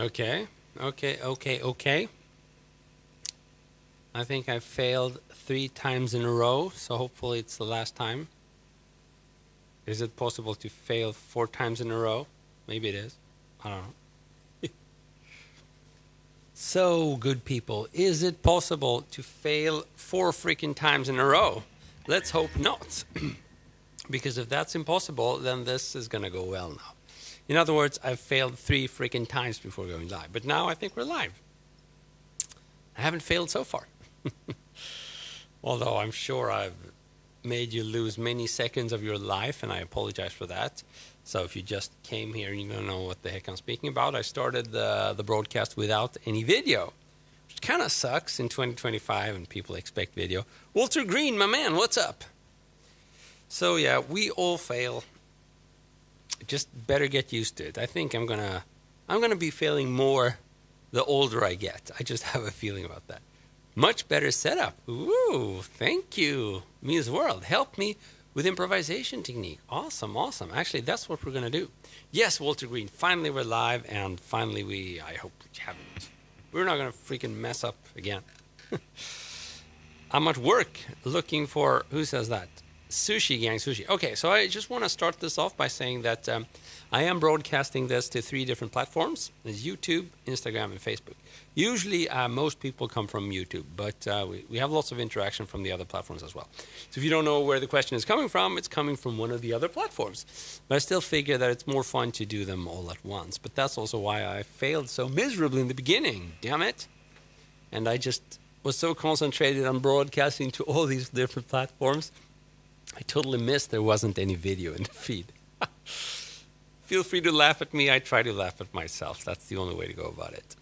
Okay. Okay. I think I failed 3 times in a row, so hopefully it's the last time. Is it possible to fail 4 times in a row? Maybe it is. I don't know. So, good people, is it possible to fail 4 freaking times in a row? Let's hope not. Because if that's impossible, then this is going to go well now. In other words, I've failed 3 freaking times before going live. But now I think we're live. I haven't failed so far. Although I'm sure I've made you lose many seconds of your life, and I apologize for that. So if you just came here and you don't know what the heck I'm speaking about, I started the broadcast without any video, which kind of sucks in 2025 and people expect video. Walter Green, my man, what's up? So yeah, we all fail. Just better get used to it. I think I'm gonna be failing more the older I get. I just have a feeling about that. Much better setup. Ooh, thank you. Mia's World. Help me with improvisation technique. Awesome. Actually, that's what we're going to do. Yes, Walter Green. Finally, we're live, and finally, I hope we haven't. We're not going to freaking mess up again. I'm at work looking for, who says that? Sushi Gang Sushi. Okay, so I just want to start this off by saying that I am broadcasting this to 3 different platforms. There's YouTube, Instagram, and Facebook. Usually, most people come from YouTube, but we have lots of interaction from the other platforms as well. So if you don't know where the question is coming from, it's coming from one of the other platforms. But I still figure that it's more fun to do them all at once. But that's also why I failed so miserably in the beginning. Damn it. And I just was so concentrated on broadcasting to all these different platforms, I totally missed there wasn't any video in the feed. Feel free to laugh at me. I try to laugh at myself. That's the only way to go about it.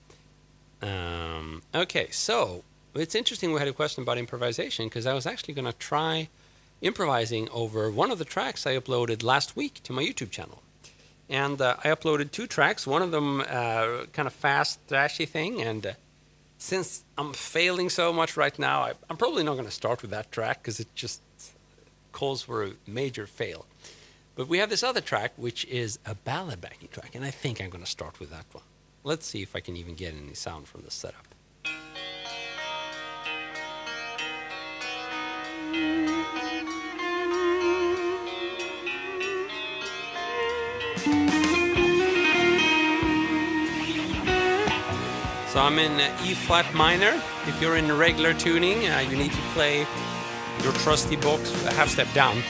Okay, so it's interesting we had a question about improvisation because I was actually going to try improvising over one of the tracks I uploaded last week to my YouTube channel. And I uploaded 2 tracks, one of them kind of fast, thrashy thing. And since I'm failing so much right now, I'm probably not going to start with that track because it just calls for a major fail. But we have this other track, which is a ballad backing track, and I think I'm going to start with that one. Let's see if I can even get any sound from the setup. So I'm in E flat minor. If you're in regular tuning, you need to play your trusty box a half step down.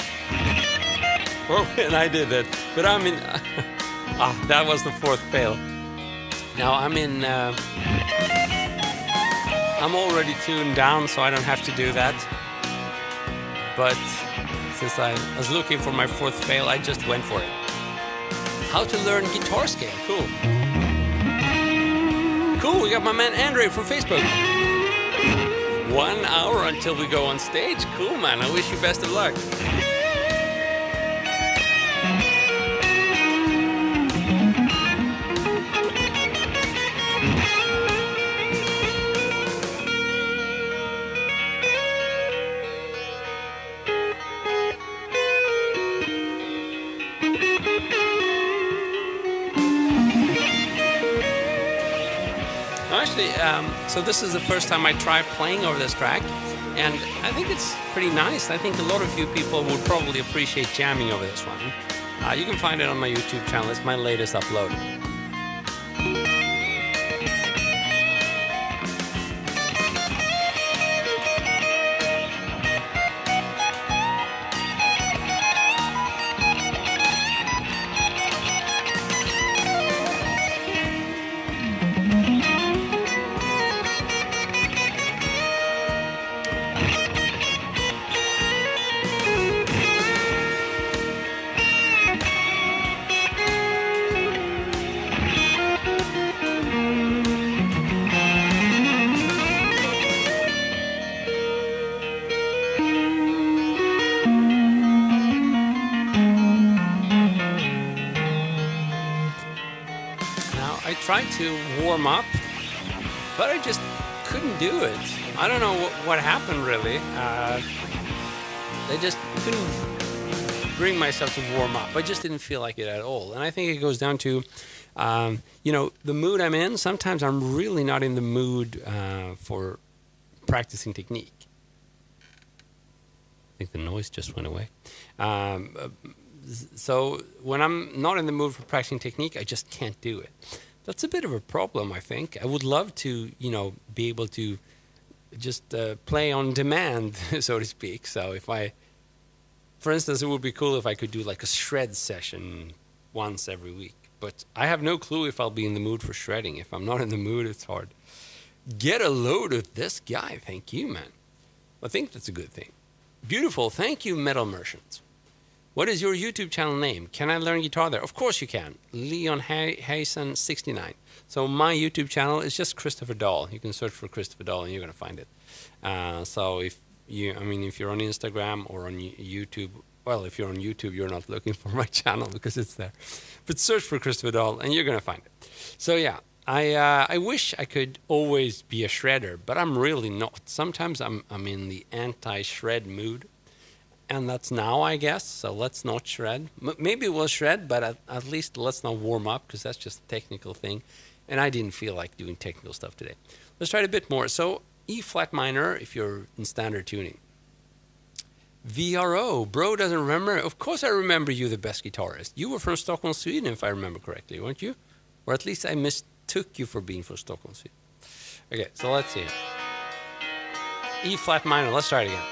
Oh, and I did it. But I'm in... that was the 4th fail. Now I'm in... I'm already tuned down, so I don't have to do that. But since I was looking for my 4th fail, I just went for it. How to learn guitar scale. Cool. Cool, we got my man Andre from Facebook. 1 hour until we go on stage. Cool, man. I wish you best of luck. Actually, so this is the first time I try playing over this track, and I think it's pretty nice. I think a lot of you people would probably appreciate jamming over this one. You can find it on my YouTube channel. It's my latest upload. I tried to warm up, but I just couldn't do it. I don't know what happened really. I just couldn't bring myself to warm up. I just didn't feel like it at all. And I think it goes down to The mood I'm in, sometimes I'm really not in the mood for practicing technique. I think the noise just went away. So when I'm not in the mood for practicing technique, I just can't do it. That's a bit of a problem, I think. I would love to, be able to just play on demand, so to speak. So for instance, it would be cool if I could do like a shred session once every week. But I have no clue if I'll be in the mood for shredding. If I'm not in the mood, it's hard. Get a load of this guy. Thank you, man. I think that's a good thing. Beautiful. Thank you, Metal Merchants. What is your YouTube channel name? Can I learn guitar there? Of course you can. Leon Hayson 69. So my YouTube channel is just Christopher Dahl. You can search for Christopher Dahl and you're going to find it. So if you're on Instagram or on YouTube, well, if you're on YouTube, you're not looking for my channel because it's there. But search for Christopher Dahl and you're going to find it. So yeah, I wish I could always be a shredder, but I'm really not. Sometimes I'm in the anti-shred mood. And that's now, I guess. So let's not shred. Maybe we'll shred, but at least let's not warm up because that's just a technical thing. And I didn't feel like doing technical stuff today. Let's try it a bit more. So E flat minor if you're in standard tuning. VRO, bro doesn't remember. Of course I remember you, the best guitarist. You were from Stockholm, Sweden, if I remember correctly, weren't you? Or at least I mistook you for being from Stockholm, Sweden. Okay, so let's see. E flat minor, let's try it again.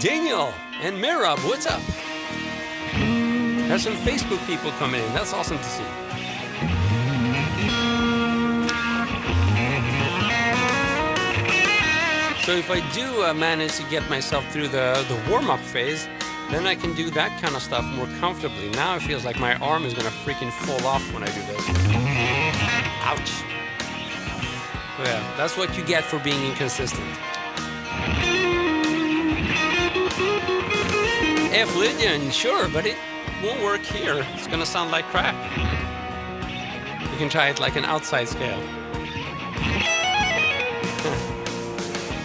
Daniel and Mirab, what's up? There's some Facebook people coming in. That's awesome to see. So if I do manage to get myself through the warm-up phase, then I can do that kind of stuff more comfortably. Now it feels like my arm is going to freaking fall off when I do this. Ouch. So yeah, that's what you get for being inconsistent. F Lydian, sure, but it won't work here. It's gonna sound like crap. You can try it like an outside scale.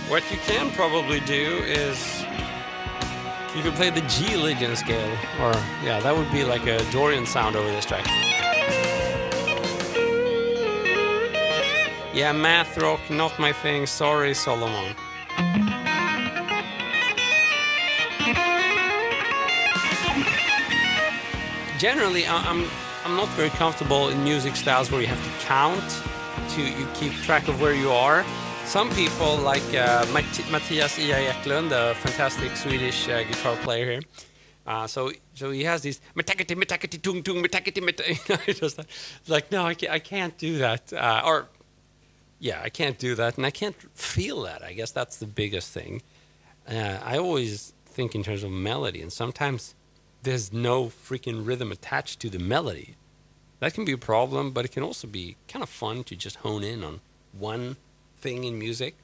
What you can probably do is you can play the G Lydian scale, or yeah, that would be like a Dorian sound over this track. Yeah, math rock, not my thing. Sorry, Solomon. Generally, I'm not very comfortable in music styles where you have to count, you keep track of where you are. Some people, like Mattias Ia Eklund, a fantastic Swedish guitar player here. So he has these metakati tung tung metakati just like no, I can't do that. I can't do that, and I can't feel that. I guess that's the biggest thing. I always think in terms of melody, and sometimes there's no freaking rhythm attached to the melody. That can be a problem, but it can also be kind of fun to just hone in on one thing in music.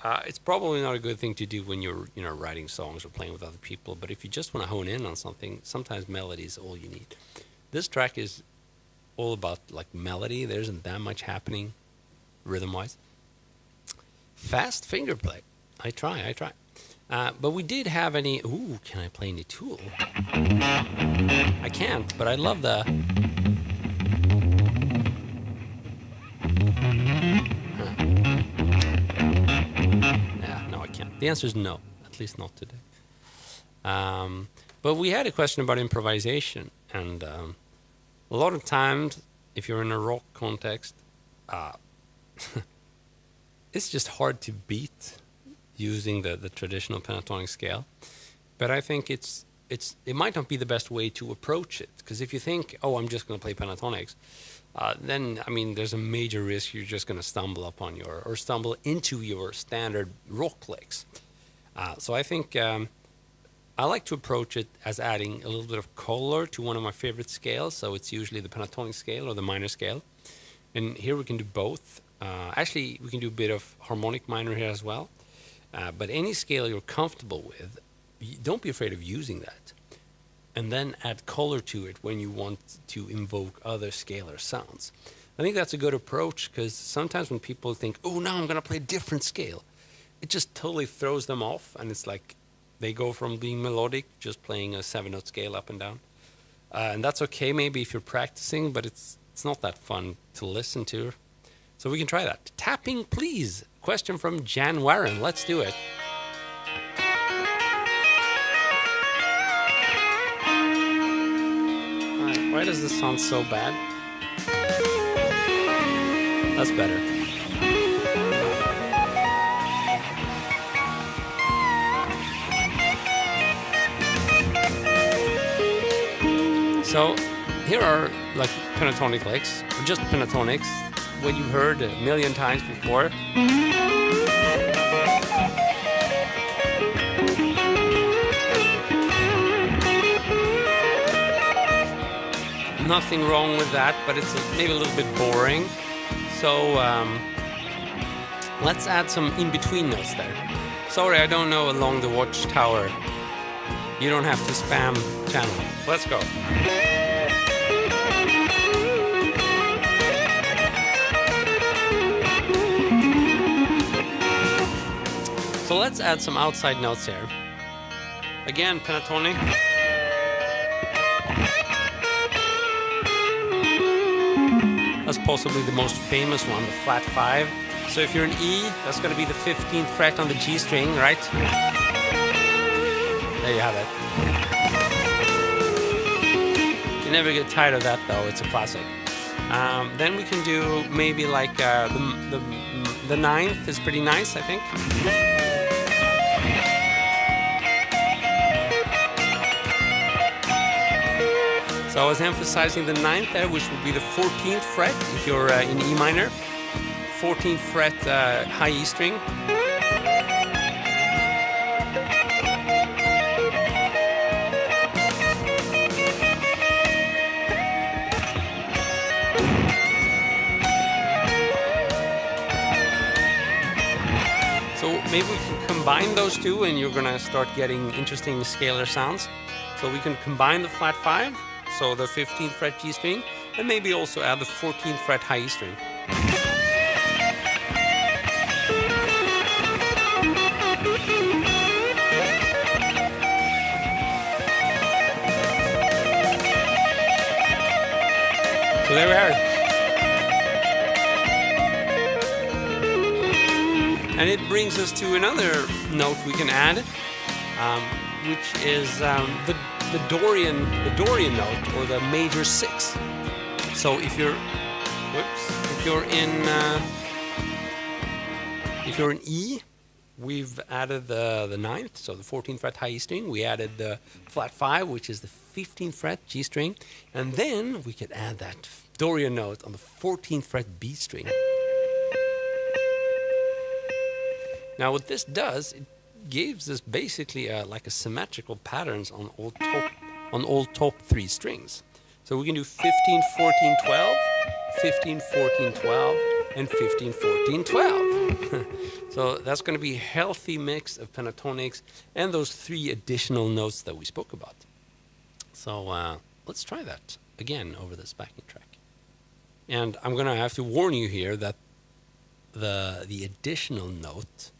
It's probably not a good thing to do when you're writing songs or playing with other people, but if you just want to hone in on something, sometimes melody is all you need. This track is all about like melody. There isn't that much happening rhythm-wise. Fast finger play. I try. But we did have any... Ooh, can I play any Tool? I can't, but I love the... Yeah, no, I can't. The answer is no. At least not today. But we had a question about improvisation. And a lot of times, if you're in a rock context, uh, it's just hard to beat using the traditional pentatonic scale. But I think it might not be the best way to approach it, because if you think, oh, I'm just going to play pentatonics, then I mean, there's a major risk you're just going to stumble into your standard rock licks. So I think I like to approach it as adding a little bit of color to one of my favorite scales. So it's usually the pentatonic scale or the minor scale. And here we can do both. Actually, we can do a bit of harmonic minor here as well. But any scale you're comfortable with, don't be afraid of using that. And then add color to it when you want to invoke other scalar sounds. I think that's a good approach, because sometimes when people think, oh, now I'm going to play a different scale, it just totally throws them off. And it's like they go from being melodic, just playing a 7-note scale up and down. And that's okay maybe if you're practicing, but it's not that fun to listen to. So we can try that. Tapping, please. Question from Jan Warren. Let's do it. All right, why does this sound so bad? That's better. So here are like pentatonic licks, or just pentatonics, what you've heard a million times before. Nothing wrong with that, but it's maybe a little bit boring. So let's add some in-between notes there. Sorry, I don't know along the watchtower. You don't have to spam channel. Let's go. So let's add some outside notes here. Again, pentatonic. That's possibly the most famous one, the flat 5. So if you're an E, that's going to be the 15th fret on the G string, right? There you have it. You never get tired of that, though. It's a classic. Then we can do maybe like the 9th is pretty nice, I think. So I was emphasizing the 9th there, which would be the 14th fret if you're in E minor. 14th fret high E string. So maybe we can combine those two and you're gonna start getting interesting scalar sounds. So we can combine the flat 5, so the 15th fret G string, and maybe also add the 14th fret high E string. So there we are. And it brings us to another note we can add, which is the Dorian note, or the major 6. So if you're in E, we've added the 9th, so the 14th fret high E string. We added the flat 5, which is the 15th fret G string, and then we could add that Dorian note on the 14th fret B string. Now what this does, it gives us basically like a symmetrical patterns on all top 3 strings. So we can do 15, 14, 12, 15, 14, 12, and 15, 14, 12. So that's going to be a healthy mix of pentatonics and those 3 additional notes that we spoke about. So let's try that again over this backing track. And I'm going to have to warn you here that the additional note,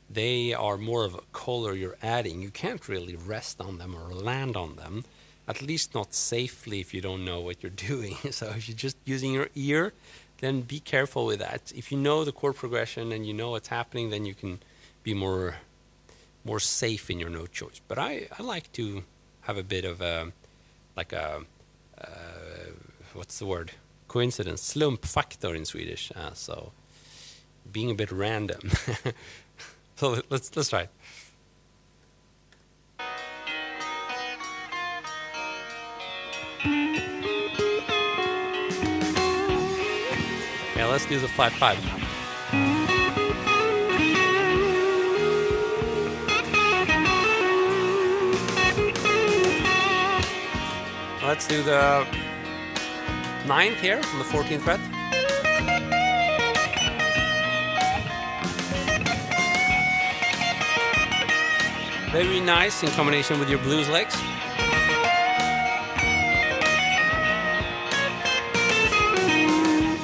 they are more of a color you're adding. You can't really rest on them or land on them, at least not safely if you don't know what you're doing. So if you're just using your ear, then be careful with that. If you know the chord progression and you know what's happening, then you can be more safe in your note choice. But I like to have a bit of a what's the word? Coincidence, slump factor in Swedish. So being a bit random. So let's try it. Yeah, let's do the flat 5. Let's do the 9th here on the 14th fret. Very nice in combination with your blues legs.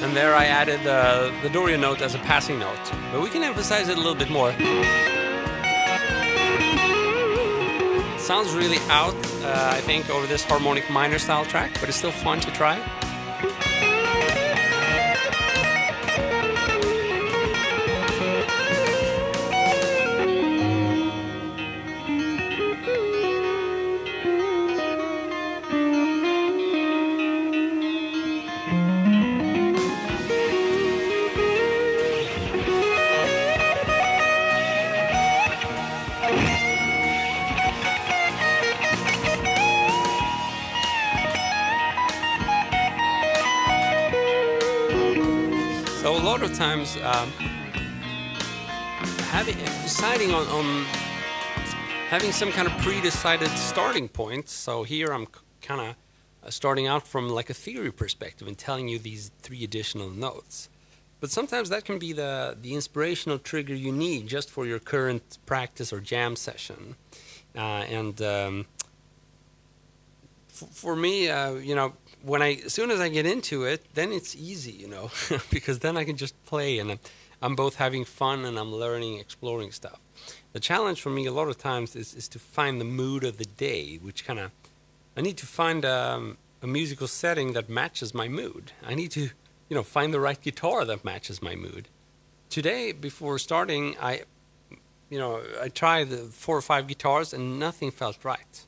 And there I added the Dorian note as a passing note. But we can emphasize it a little bit more. Sounds really out, I think, over this harmonic minor style track, but it's still fun to try. So a lot of times, deciding on having some kind of pre-decided starting point. So here I'm kind of starting out from like a theory perspective and telling you these 3 additional notes. But sometimes that can be the inspirational trigger you need just for your current practice or jam session. For me, as soon as I get into it, then it's easy, because then I can just play and I'm both having fun and I'm learning, exploring stuff. The challenge for me a lot of times is to find the mood of the day, which I need to find a musical setting that matches my mood. I need to, find the right guitar that matches my mood. Today, before starting, I tried 4 or 5 guitars and nothing felt right.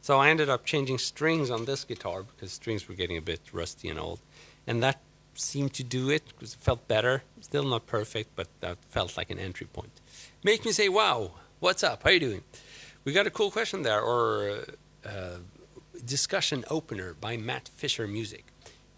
So I ended up changing strings on this guitar because strings were getting a bit rusty and old. And that seemed to do it because it felt better. Still not perfect, but that felt like an entry point. Make me say, wow, what's up? How you doing? We got a cool question there, or discussion opener by Matt Fisher Music.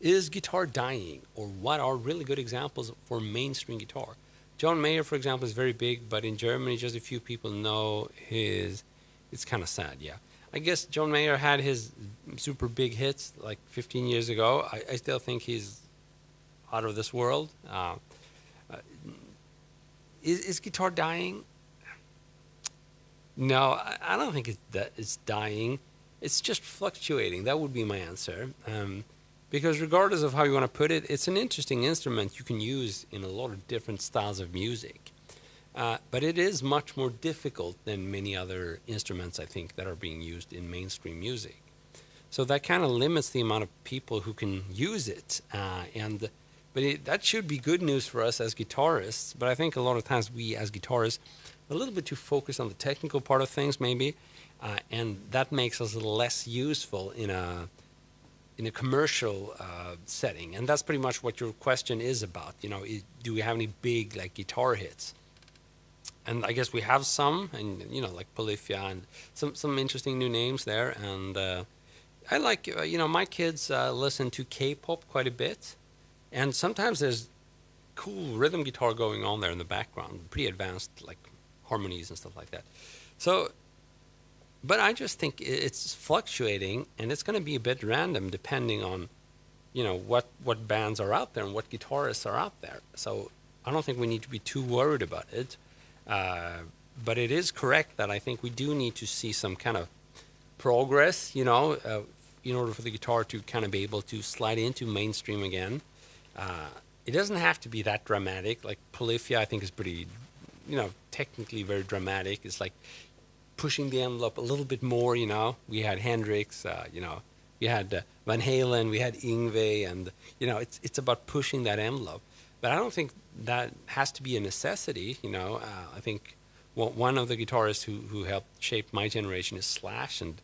Is guitar dying, or what are really good examples for mainstream guitar? John Mayer, for example, is very big, but in Germany, just a few people know his. It's kind of sad, yeah. I guess John Mayer had his super big hits like 15 years ago. I still think he's out of this world. Is guitar dying? No, I don't think it's dying. It's just fluctuating. That would be my answer. Because regardless of how you want to put it, it's an interesting instrument you can use in a lot of different styles of music. But it is much more difficult than many other instruments, I think, that are being used in mainstream music. So that kind of limits the amount of people who can use it. That should be good news for us as guitarists. But I think a lot of times we, as guitarists, are a little bit too focused on the technical part of things, maybe, and that makes us less useful in a commercial setting. And that's pretty much what your question is about. Do we have any big guitar hits? And I guess we have some, and like Polyphia and some interesting new names there. And I like, my kids listen to K-pop quite a bit, and sometimes there's cool rhythm guitar going on there in the background, pretty advanced like harmonies and stuff like that. So, but I just think it's fluctuating, and it's going to be a bit random depending on, what bands are out there and what guitarists are out there. So I don't think we need to be too worried about it. But it is correct that I think we do need to see some kind of progress, in order for the guitar to kind of be able to slide into mainstream again. It doesn't have to be that dramatic. Like Polyphia, I think, is pretty, technically very dramatic. It's like pushing the envelope a little bit more, We had Hendrix, we had Van Halen, we had Yngwie, and, it's about pushing that envelope. But I don't think that has to be a necessity, I think one of the guitarists who helped shape my generation is Slash, and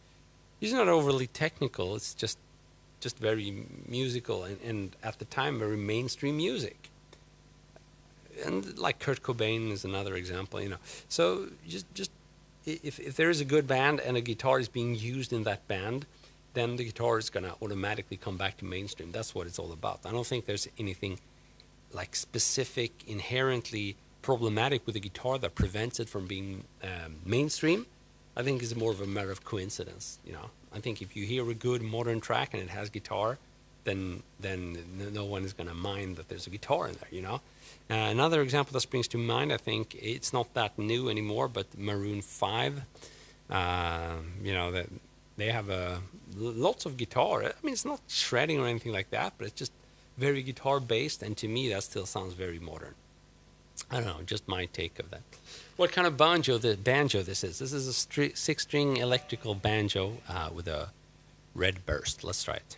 he's not overly technical. It's just just very musical and at the time very mainstream music. And like Kurt Cobain is another example, you know. So just if there is a good band and a guitar is being used in that band, then the guitar is going to automatically come back to mainstream. That's what it's all about. I don't think there's anything like specific, inherently problematic with the guitar that prevents it from being mainstream. I think it's more of a matter of coincidence, you know. I think if you hear a good modern track and it has guitar, then no one is going to mind that there's a guitar in there, you know. Another example that springs to mind, I think it's not that new anymore, but Maroon 5, you know, that they have lots of guitar. I mean, it's not shredding or anything like that, but it's just very guitar based, and to me that still sounds very modern. I don't know, just my take of that. What kind of banjo this is? This is a 6-string electrical banjo with a red burst. Let's try it.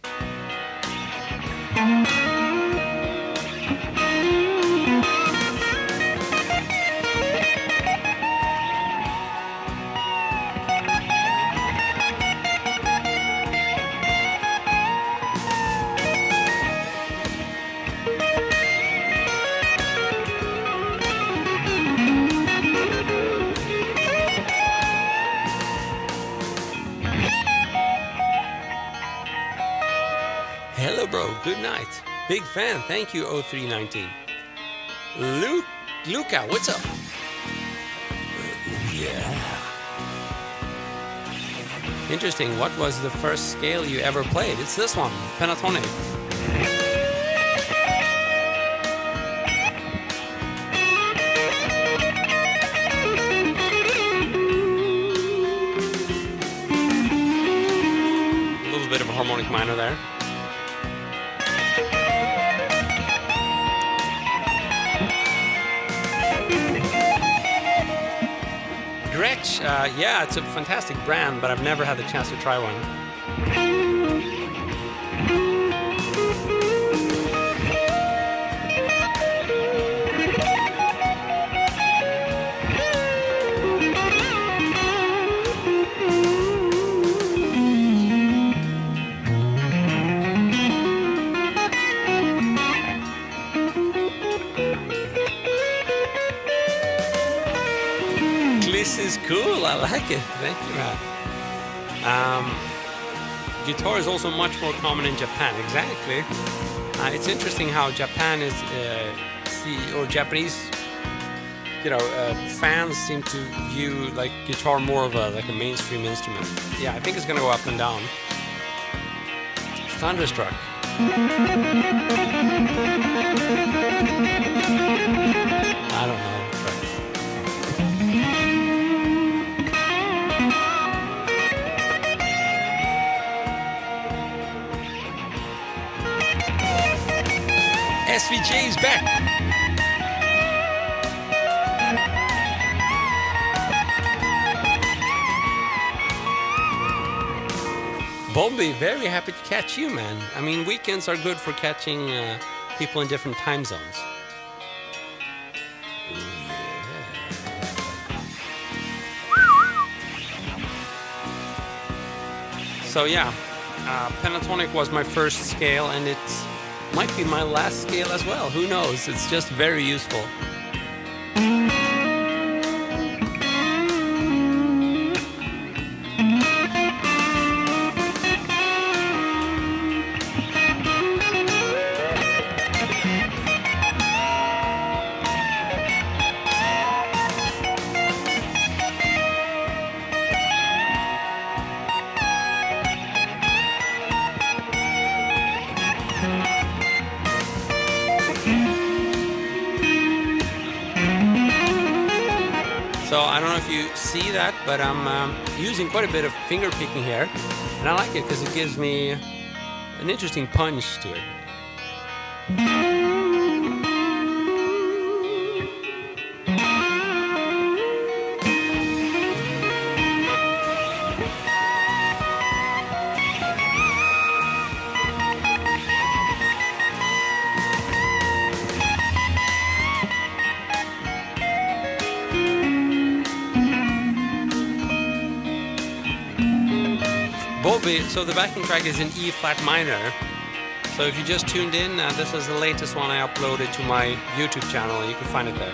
Hello, bro. Good night. Big fan. Thank you, 0319. Luca, what's up? Yeah. Interesting. What was the first scale you ever played? It's this one, pentatonic. A little bit of a harmonic minor there. Gretsch, yeah, it's a fantastic brand, but I've never had the chance to try one. This is cool. I like it. Thank you, man. Guitar is also much more common in Japan. Exactly. It's interesting how Japan is, or Japanese, you know, fans seem to view like guitar more of a mainstream instrument. Yeah, I think it's gonna go up and down. Thunderstruck. I don't know. SVJ is back. Bobby, very happy to catch you, man. I mean, weekends are good for catching people in different time zones. So yeah, pentatonic was my first scale, and it might be my last scale as well. Who knows? It's just very useful. So I don't know if you see that, but I'm using quite a bit of finger picking here, and I like it because it gives me an interesting punch to it. So the backing track is in E flat minor. So if you just tuned in, this is the latest one I uploaded to my YouTube channel. You can find it there.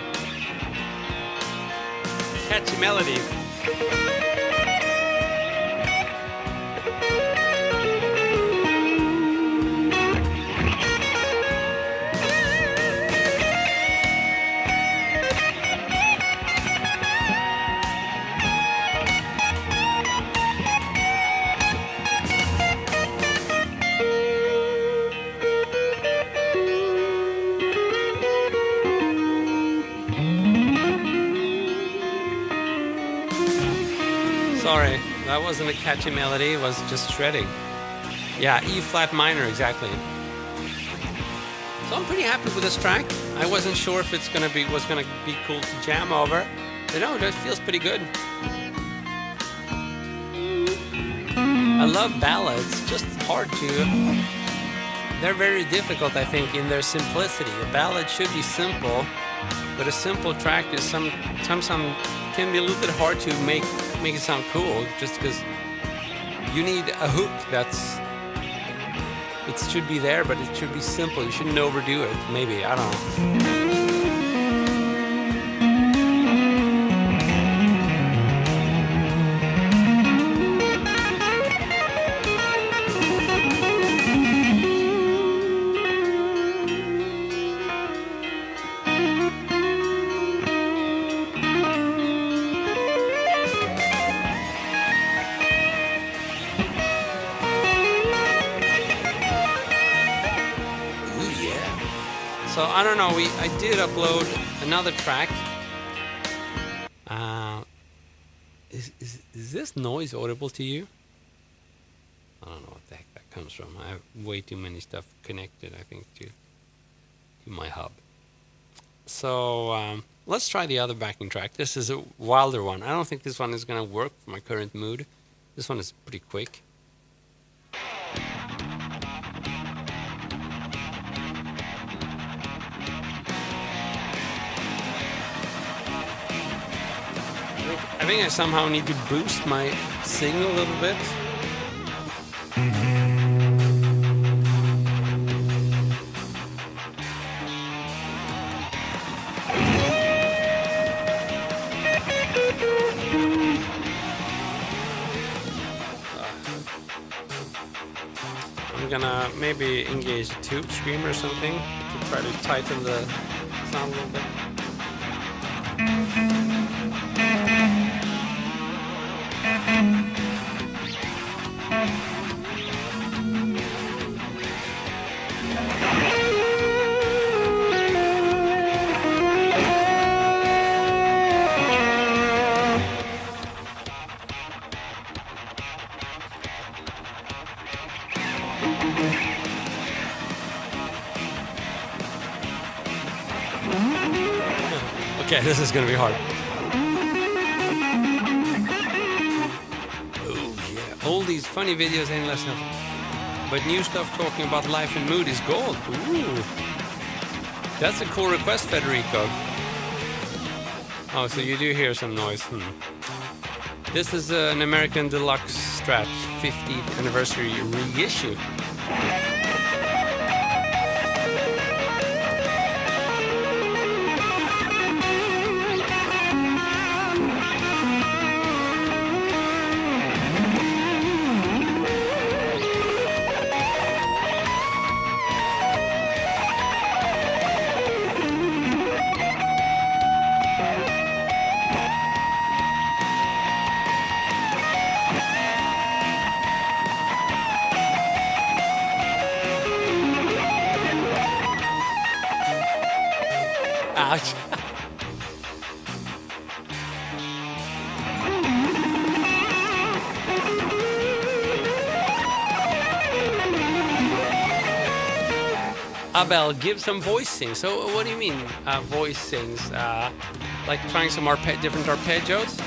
Catchy melody. Sorry, that wasn't a catchy melody, it was just shredding. Yeah, E flat minor, exactly. So I'm pretty happy with this track. I wasn't sure if was gonna be cool to jam over. But no, it feels pretty good. I love ballads, just hard to... They're very difficult, I think, in their simplicity. A ballad should be simple, but a simple track is sometimes can be a little bit hard to make it sound cool, just because you need a hook it should be there, but it should be simple. You shouldn't overdo it, maybe, I don't know. So I don't know, I did upload another track. Is this noise audible to you? I don't know what the heck that comes from. I have way too many stuff connected, I think, to my hub. So let's try the other backing track. This is a wilder one. I don't think this one is going to work for my current mood. This one is pretty quick. I think I somehow need to boost my signal a little bit. I'm gonna maybe engage a tube screamer or something to try to tighten the sound a little bit. Okay, this is gonna be hard. Oh yeah, all these funny videos ain't less nothing. But new stuff talking about life and mood is gold. Ooh, that's a cool request, Federico. Oh, so you do hear some noise. This is an American Deluxe Strat 50th anniversary reissue. Ouch. Abel, give some voicing. So what do you mean voicings? Like trying some different arpeggios?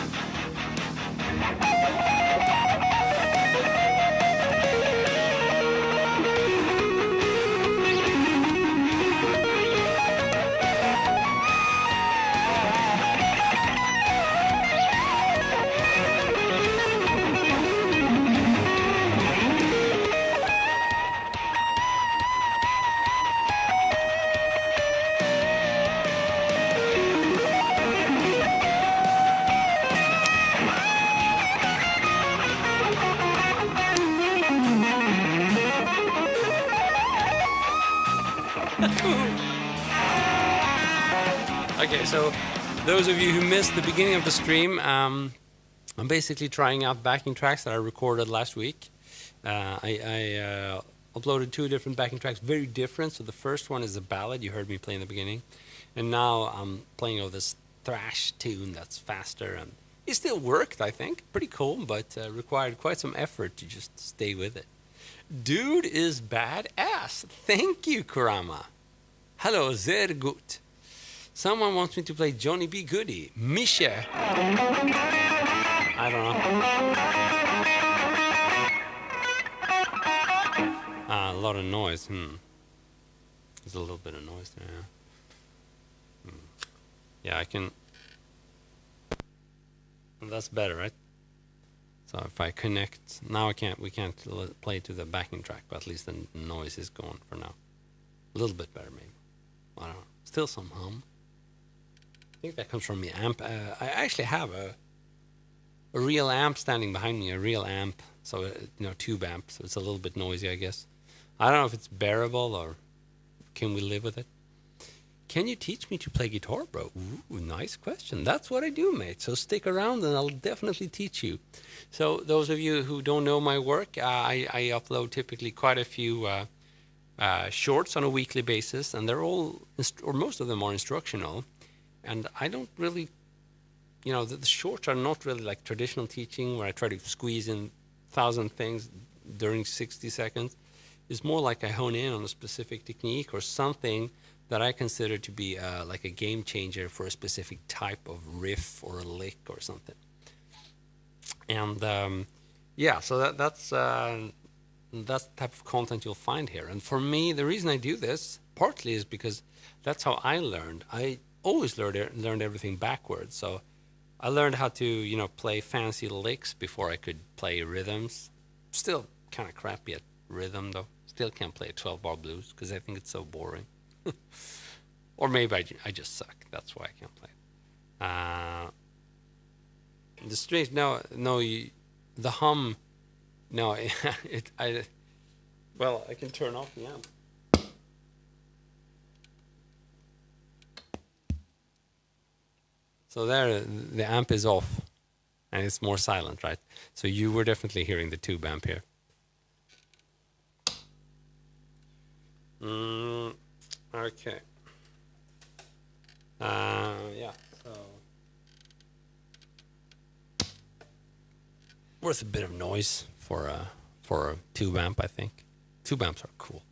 Okay, so those of you who missed the beginning of the stream, I'm basically trying out backing tracks that I recorded last week. I uploaded 2 different backing tracks, very different. So the first one is a ballad you heard me play in the beginning, and now I'm playing over this thrash tune that's faster, and it still worked, I think. Pretty cool, but required quite some effort to just stay with it. Dude is badass. Thank you, Kurama. Hello, sehr gut. Someone wants me to play Johnny B. Goody. Misha. I don't know. A lot of noise. There's a little bit of noise there. Yeah, I can. Well, that's better, right? So if I connect now, we can't play to the backing track, but at least the noise is gone for now. A little bit better, maybe. I don't know. Still some hum. I think that comes from the amp. I actually have a real amp standing behind me, a real amp. So, tube amp. So it's a little bit noisy, I guess. I don't know if it's bearable or can we live with it. Can you teach me to play guitar, bro? Ooh, nice question. That's what I do, mate. So stick around and I'll definitely teach you. So those of you who don't know my work, I upload typically quite a few shorts on a weekly basis, and they're all, or most of them are instructional. And I don't really, the shorts are not really like traditional teaching where I try to squeeze in 1,000 things during 60 seconds. It's more like I hone in on a specific technique or something that I consider to be like a game changer for a specific type of riff or a lick or something. And so that's the type of content you'll find here. And for me, the reason I do this partly is because that's how I learned. I always learned everything backwards. So I learned how to play fancy licks before I could play rhythms. Still kind of crappy at rhythm though. Still can't play a 12-bar blues because I think it's so boring. Or maybe I just suck. That's why I can't play it. The strings, the hum, no, I can turn off the amp. So there, the amp is off, and it's more silent, right? So you were definitely hearing the tube amp here. Okay. So worth a bit of noise for a tube amp, I think. Tube amps are cool.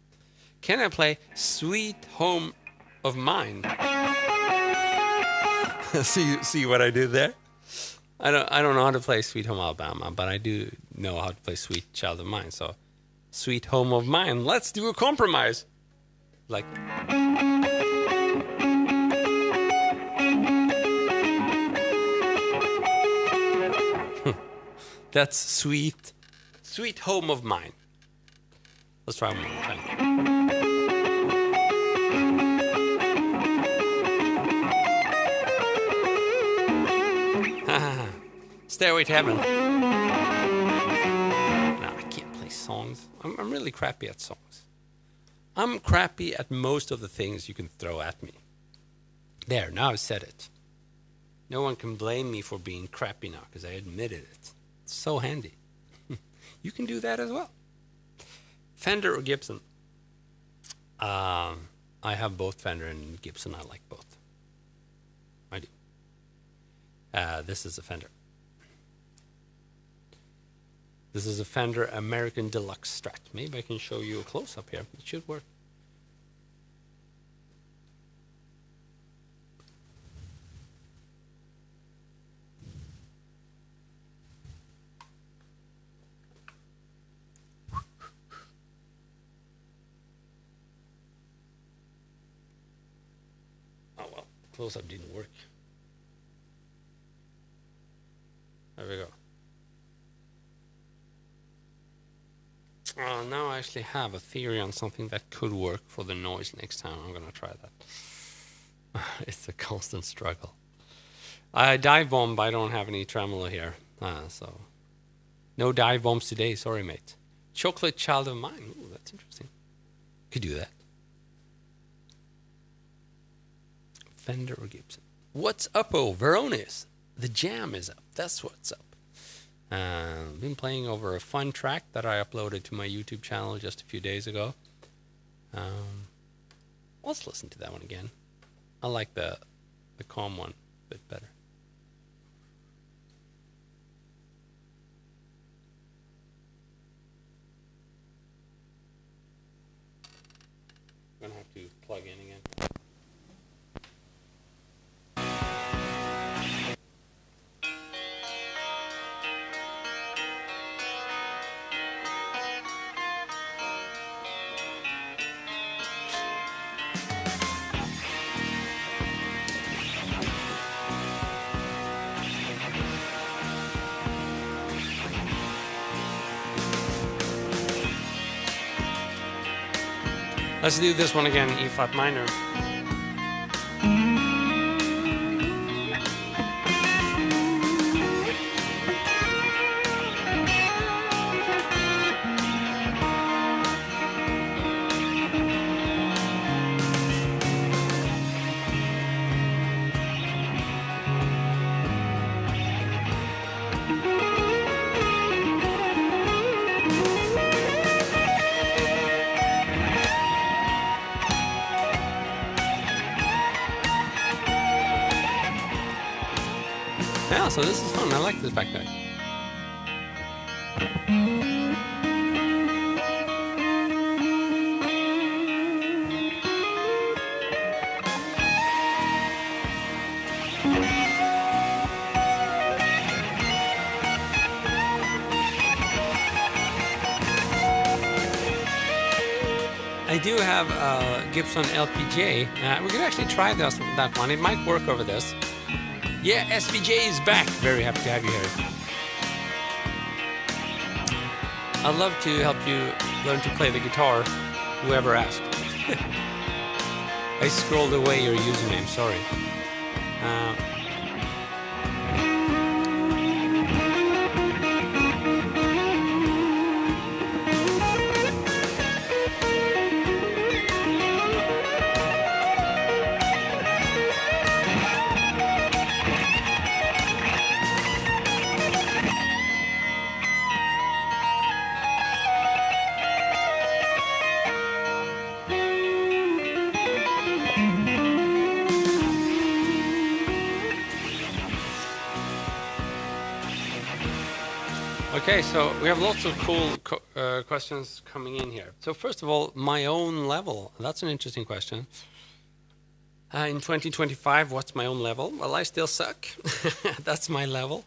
Can I play Sweet Home of Mine? See what I did there? I don't know how to play Sweet Home Alabama, but I do know how to play Sweet Child of Mine. So Sweet Home of Mine. Let's do a compromise. Like that's Sweet Home of Mine. Let's try one more time. Stairway to Heaven. No, I can't play songs. I'm really crappy at songs. I'm crappy at most of the things you can throw at me. There, now I've said it. No one can blame me for being crappy now because I admitted it. It's so handy. You can do that as well. Fender or Gibson? I have both Fender and Gibson. I like both. I do. This is a Fender. This is a Fender American Deluxe Strat. Maybe I can show you a close-up here. It should work. Oh well, close-up didn't work. There we go. Now I actually have a theory on something that could work for the noise next time. I'm going to try that. It's a constant struggle. I dive bomb, but I don't have any tremolo here. So no dive bombs today. Sorry, mate. Chocolate Child of Mine. Ooh, that's interesting. Could do that. Fender or Gibson? What's up, oh, Veronis? The jam is up. That's what's up. Been playing over a fun track that I uploaded to my YouTube channel just a few days ago. Let's listen to that one again. I like the calm one a bit better. I'm gonna have to plug in again. Let's do this one again, E flat minor. Yeah, so this is fun. I like this backpack. I do have a Gibson LPJ. We could actually try that one. It might work over this. Yeah, SVJ is back. Very happy to have you here. I'd love to help you learn to play the guitar, whoever asked. I scrolled away your username, sorry. Okay, so we have lots of cool questions coming in here. So first of all, my own level. That's an interesting question. In 2025, what's my own level? Well, I still suck. That's my level.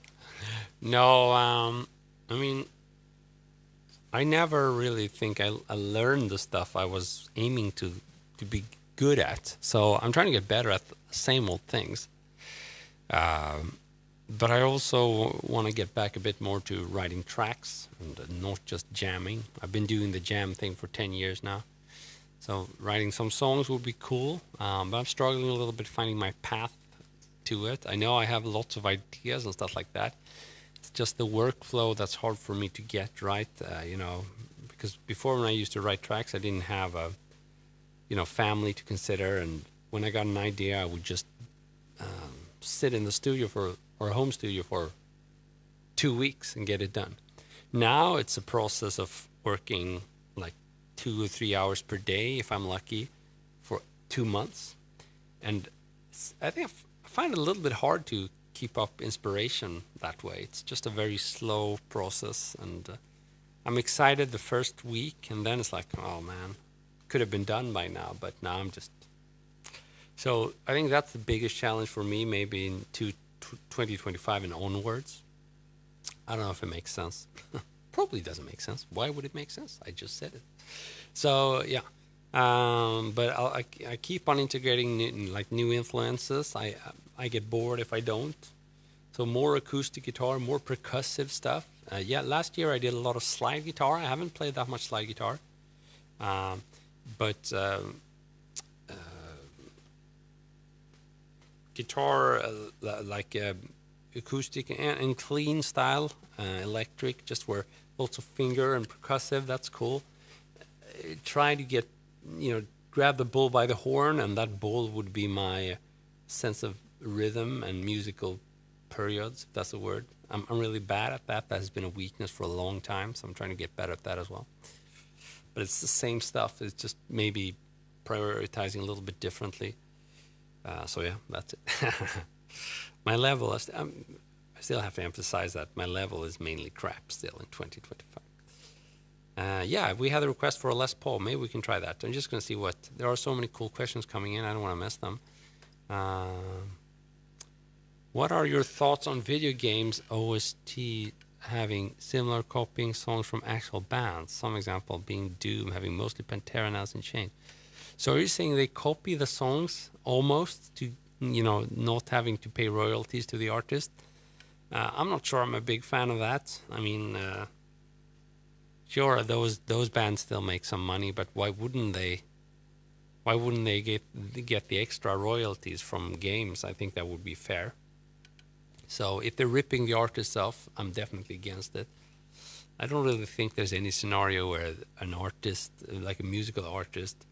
No, I mean, I never really think I learned the stuff I was aiming to be good at. So I'm trying to get better at the same old things. But I also want to get back a bit more to writing tracks and not just jamming. I've been doing the jam thing for 10 years now. So writing some songs would be cool, but I'm struggling a little bit finding my path to it. I know I have lots of ideas and stuff like that. It's just the workflow that's hard for me to get right, because before when I used to write tracks, I didn't have a, family to consider. And when I got an idea, I would just sit in the studio or a home studio for 2 weeks and get it done. Now it's a process of working like 2 or 3 hours per day, if I'm lucky, for 2 months. And I think I find it a little bit hard to keep up inspiration that way. It's just a very slow process. And I'm excited the first week, and then it's like, oh man, could have been done by now, but now I'm just... So I think that's the biggest challenge for me, maybe in 2025 and onwards. I don't know if it makes sense. Probably doesn't make sense. Why would it make sense? I just said it. So yeah, but I keep on integrating new influences. I get bored if I don't. So more acoustic guitar, more percussive stuff. Last year I did a lot of slide guitar. I haven't played that much slide guitar, but guitar like acoustic and clean style, electric, just where lots of finger and percussive. That's cool. Try to get, grab the bull by the horn, and that bull would be my sense of rhythm and musical periods, if that's a word. I'm really bad at that. That has been a weakness for a long time, so I'm trying to get better at that as well. But it's the same stuff. It's just maybe prioritizing a little bit differently. So yeah, that's it. My level, I still have to emphasize that my level is mainly crap still in 2025. Yeah, we had a request for a Les Paul. Maybe we can try that. I'm just going to see what... There are so many cool questions coming in. I don't want to miss them. What are your thoughts on video games OST having similar copying songs from actual bands? Some example being Doom, having mostly Pantera and Alice in Chains. So are you saying they copy the songs almost to, not having to pay royalties to the artist? I'm not sure I'm a big fan of that. I mean... Sure, those bands still make some money, but why wouldn't they? Why wouldn't they get the extra royalties from games? I think that would be fair. So if they're ripping the artists off, I'm definitely against it. I don't really think there's any scenario where an artist, like a musical artist,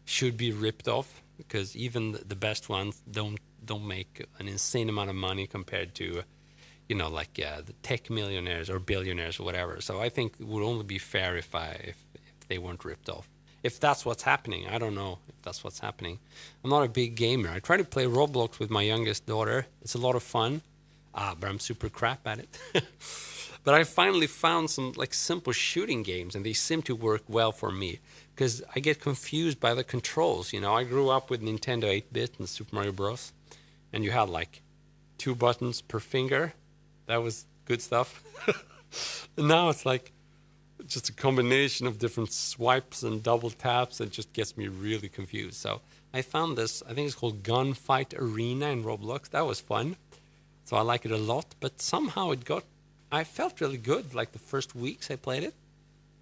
should be ripped off, because even the best ones don't make an insane amount of money compared to, the tech millionaires or billionaires or whatever. So I think it would only be fair if they weren't ripped off. If that's what's happening, I don't know if that's what's happening. I'm not a big gamer. I try to play Roblox with my youngest daughter. It's a lot of fun, but I'm super crap at it. But I finally found some simple shooting games, and they seem to work well for me because I get confused by the controls. I grew up with Nintendo 8-bit and Super Mario Bros. And you had 2 buttons per finger. That was good stuff. And now it's just a combination of different swipes and double taps. It just gets me really confused. So I found this, I think it's called Gunfight Arena in Roblox. That was fun. So I like it a lot. But somehow I felt really good the first weeks I played it.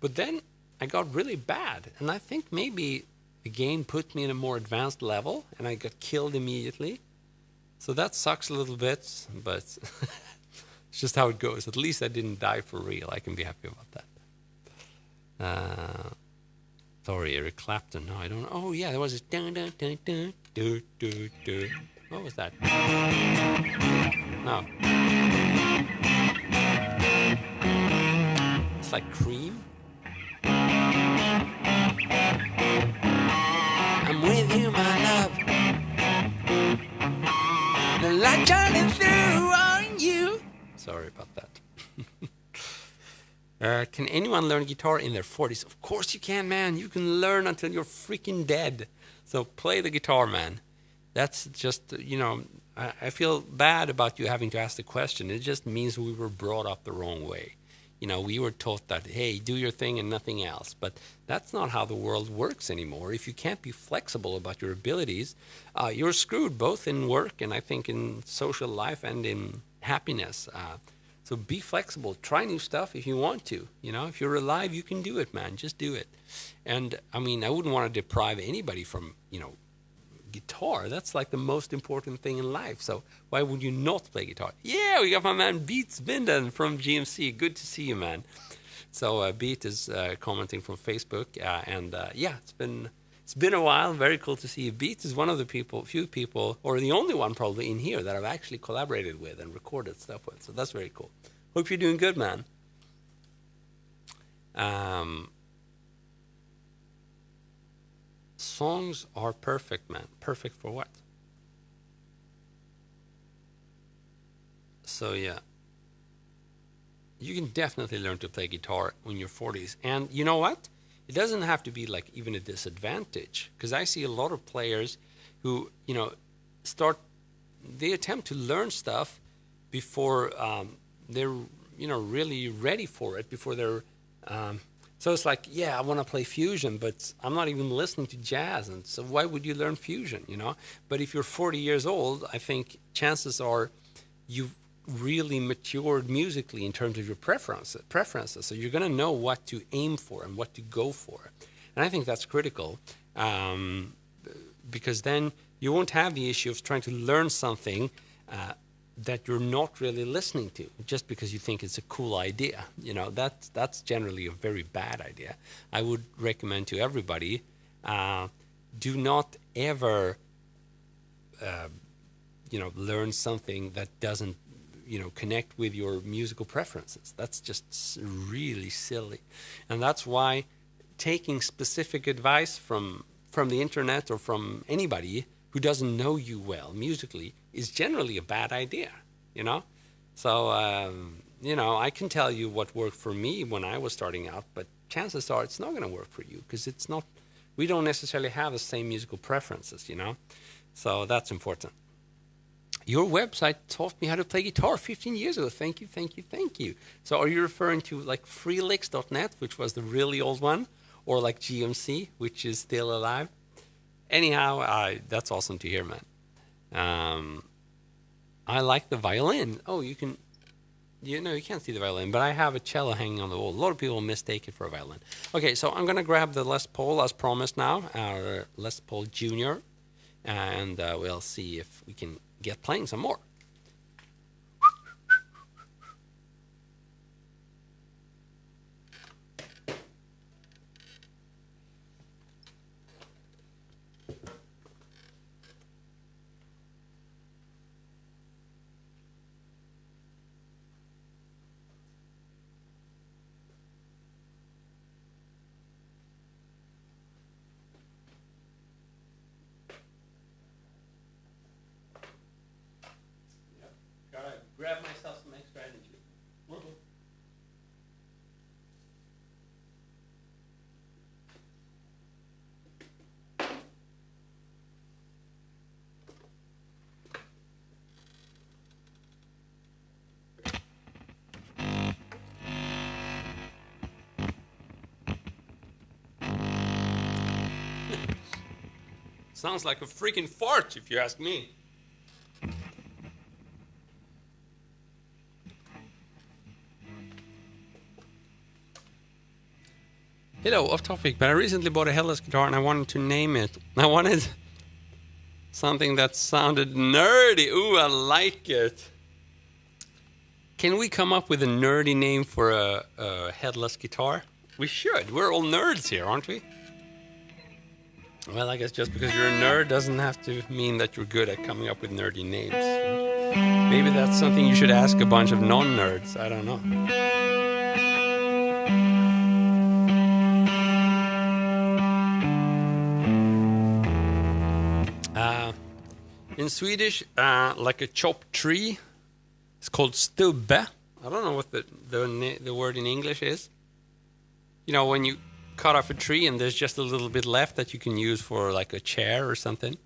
But then I got really bad. And I think maybe the game put me in a more advanced level and I got killed immediately. So that sucks a little bit, but it's just how it goes. At least I didn't die for real. I can be happy about that. Sorry, Eric Clapton. No, I don't know. Oh, yeah, there was this dun dun dun dun do do do. What was that? No. It's like Cream. I'm with you, my love. The light shining through on you. Sorry about that. Can anyone learn guitar in their 40s? Of course you can, man. You can learn until you're freaking dead. So play the guitar, man. That's just, I feel bad about you having to ask the question. It just means we were brought up the wrong way. We were taught that, hey, do your thing and nothing else. But that's not how the world works anymore. If you can't be flexible about your abilities, you're screwed both in work and I think in social life and in happiness. So be flexible. Try new stuff if you want to. If you're alive, you can do it, man. Just do it. And, I wouldn't want to deprive anybody from, guitar. That's the most important thing in life. So why would you not play guitar? Yeah, we got my man Beats Binden from GMC. Good to see you, man. So Beat is commenting from Facebook, and it's been a while. Very cool to see you. Beat is one of the few people, or the only one probably in here that I've actually collaborated with and recorded stuff with. So that's very cool. Hope you're doing good, man. Songs are perfect, man. Perfect for what? So yeah, you can definitely learn to play guitar in your 40s. And you know what? It doesn't have to be even a disadvantage, because I see a lot of players who, they attempt to learn stuff before they're, really ready for it, before they're, so it's I want to play fusion, but I'm not even listening to jazz. And so why would you learn fusion, But if you're 40 years old, I think chances are you've really matured musically in terms of your preferences. So you're going to know what to aim for and what to go for. And I think that's critical, because then you won't have the issue of trying to learn something that you're not really listening to just because you think it's a cool idea. That's generally a very bad idea. I would recommend to everybody, do not ever learn something that doesn't, connect with your musical preferences. That's just really silly. And that's why taking specific advice from the internet or from anybody who doesn't know you well musically is generally a bad idea, you know? So, I can tell you what worked for me when I was starting out, but chances are it's not going to work for you because we don't necessarily have the same musical preferences, So that's important. Your website taught me how to play guitar 15 years ago. Thank you, thank you, thank you. So are you referring to like freelicks.net, which was the really old one, or like GMC, which is still alive? Anyhow, that's awesome to hear, man. I like the violin. Oh, you can't see the violin, but I have a cello hanging on the wall. A lot of people mistake it for a violin. Okay, so I'm going to grab the Les Paul as promised now, our Les Paul Junior, and we'll see if we can get playing some more. Grab myself some extra energy. Sounds like a freaking fart, if you ask me. Hello, off topic, but I recently bought a headless guitar and I wanted to name it. I wanted something that sounded nerdy. Ooh, I like it. Can we come up with a nerdy name for a headless guitar? We should. We're all nerds here, aren't we? Well, I guess just because you're a nerd doesn't have to mean that you're good at coming up with nerdy names. Maybe that's something you should ask a bunch of non-nerds. I don't know. In Swedish, like a chopped tree, it's called stubbe. I don't know what the word in English is. When you cut off a tree and there's just a little bit left that you can use for like a chair or something.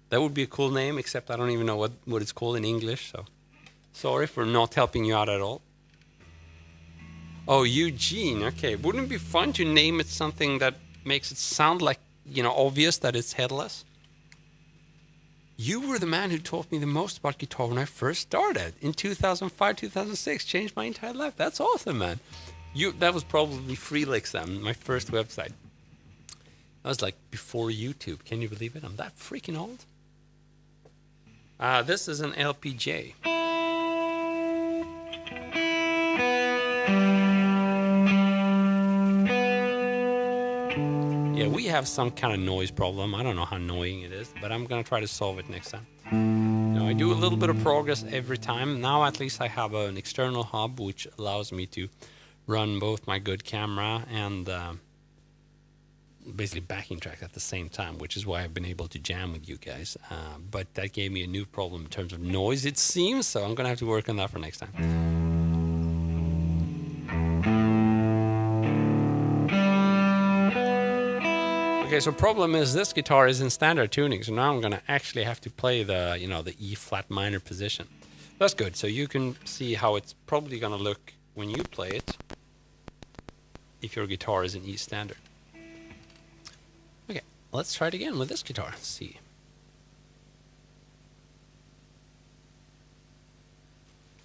That would be a cool name, except I don't even know what it's called in English. So sorry for not helping you out at all. Oh, Eugene. Okay. Wouldn't it be fun to name it something that makes it sound like, obvious that it's headless? You were the man who taught me the most about guitar when I first started in 2005, 2006. Changed my entire life. That's awesome, man. That was probably Freelix then, my first website. That was like before YouTube. Can you believe it? I'm that freaking old. This is an LPJ. Yeah, we have some kind of noise problem. I don't know how annoying it is, but I'm going to try to solve it next time. I do a little bit of progress every time. Now at least I have an external hub which allows me to run both my good camera and basically backing track at the same time, which is why I've been able to jam with you guys. But that gave me a new problem in terms of noise, it seems, so I'm going to have to work on that for next time. Okay, so problem is this guitar is in standard tuning, so now I'm going to actually have to play the E flat minor position. That's good, so you can see how it's probably going to look when you play it if your guitar is in E standard. Okay, let's try it again with this guitar. Let's see.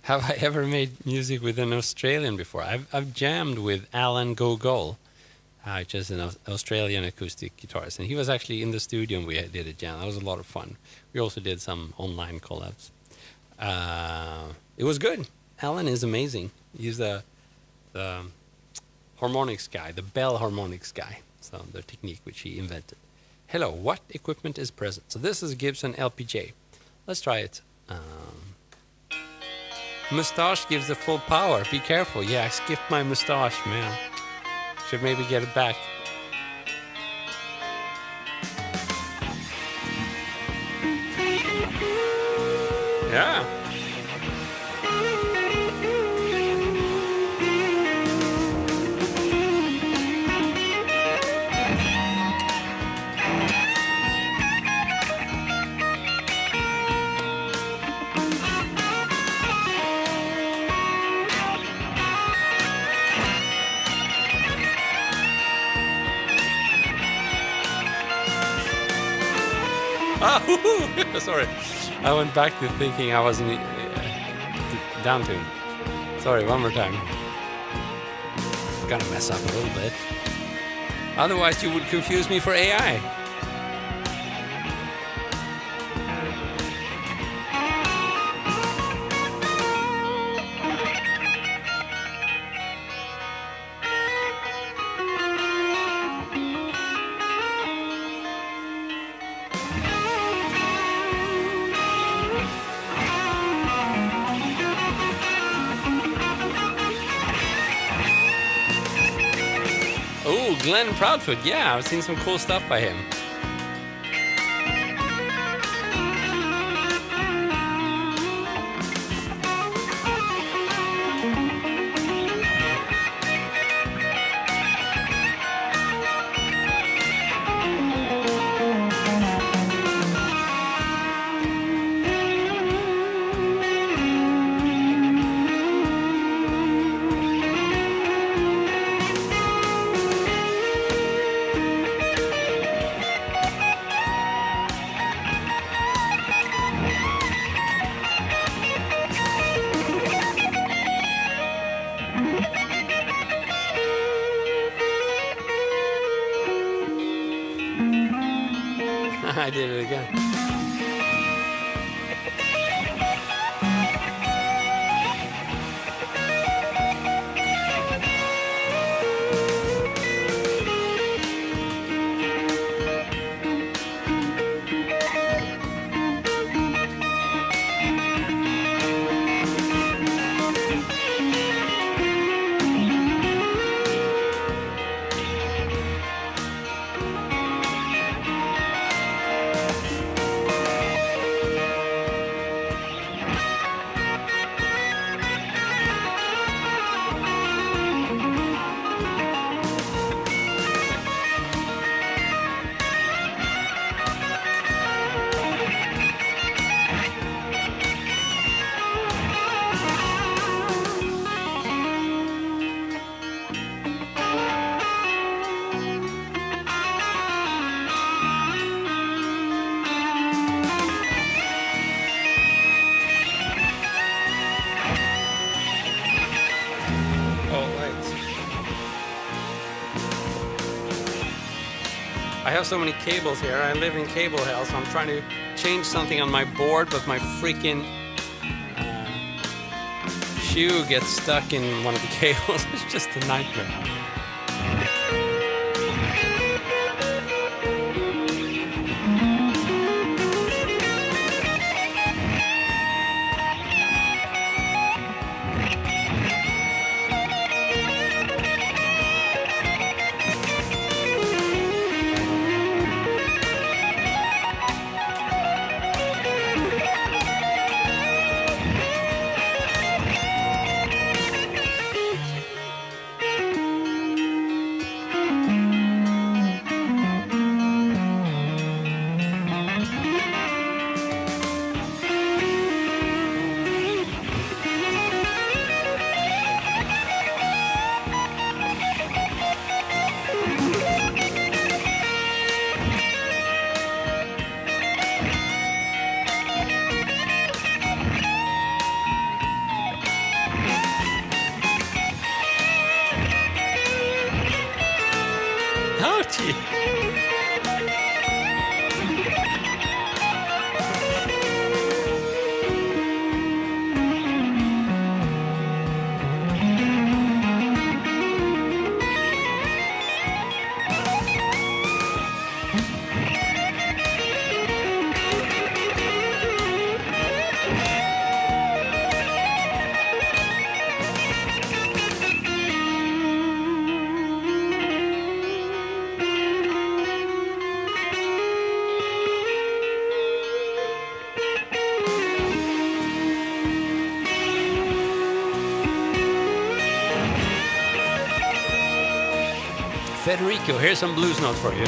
Have I ever made music with an Australian before? I've jammed with Alan Gogol, which is an Australian acoustic guitarist, and he was actually in the studio and we did a jam. That was a lot of fun. We also did some online collabs. It was good. Alan is amazing. He's the harmonics guy, the bell harmonics guy. So the technique which he invented. Hello, what equipment is present? So this is a Gibson LPJ. Let's try it. Mustache gives the full power. Be careful. Yeah, I skipped my mustache, man. Should maybe get it back. Yeah. Oh, sorry. I went back to thinking I was in down tune. Sorry, one more time. Gonna mess up a little bit. Otherwise, you would confuse me for AI. Oh, Glenn Proudfoot. Yeah, I've seen some cool stuff by him. I did it again. I have so many cables here. I live in cable hell, so I'm trying to change something on my board, but my freaking shoe gets stuck in one of the cables. It's just a nightmare. Federico, here's some blues notes for you.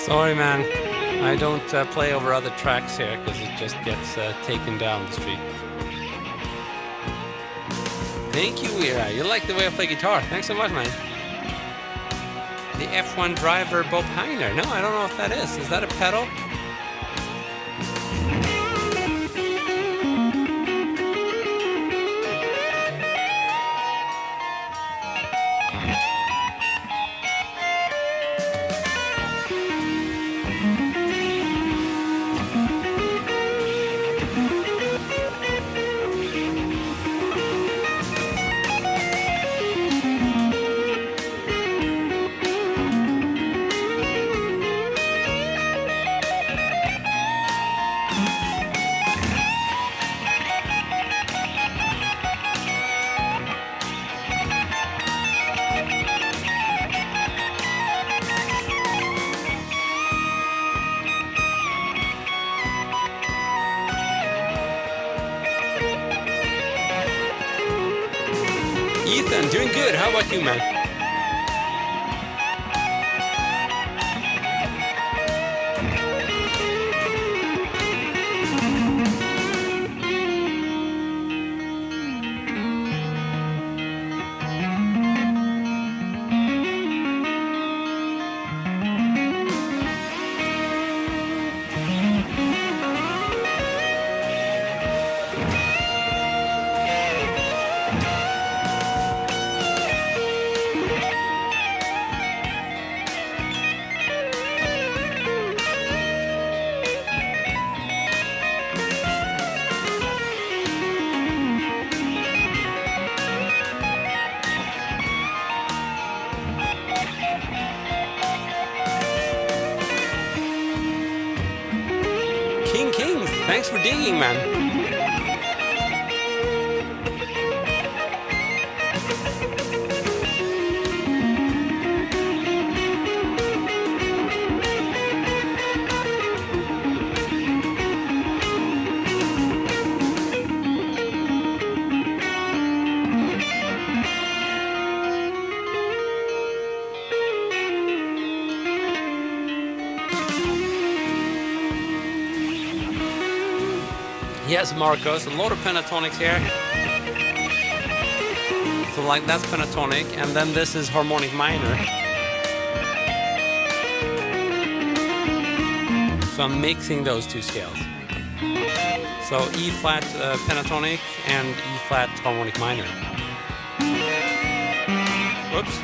Sorry, man. I don't play over other tracks here because it just gets taken down the street. Thank you, Ira. You like the way I play guitar. Thanks so much, man. The F1 driver, Bob Heiner. No, I don't know if that is. Is that a pedal? Ethan, doing good. How about you, man? Kings, thanks for digging, man. Yes, Marcos, a lot of pentatonics here. So like that's pentatonic, and then this is harmonic minor. So I'm mixing those two scales. So E flat pentatonic and E flat harmonic minor. Whoops.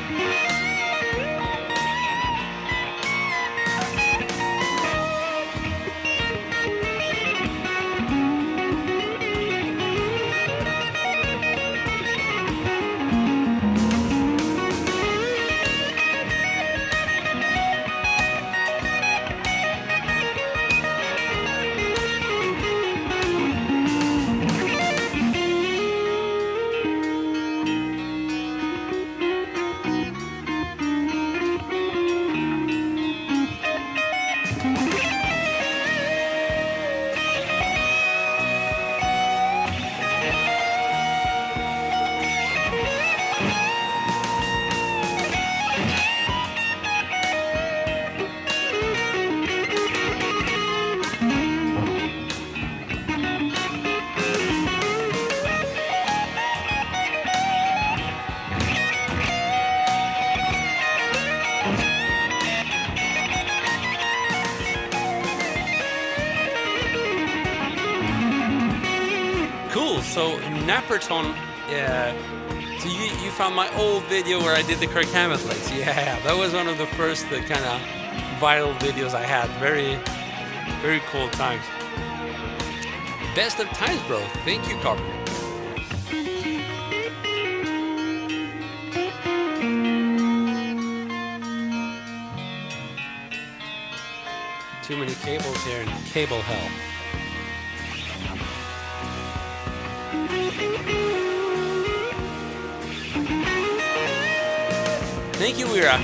Cool. So Napperton, so you found my old video where I did the Kirk Hammett licks. Yeah, that was one of the first kind of viral videos I had. Very, very cool times. Best of times, bro. Thank you, Carver. Too many cables here in cable hell. Thank you, Wira.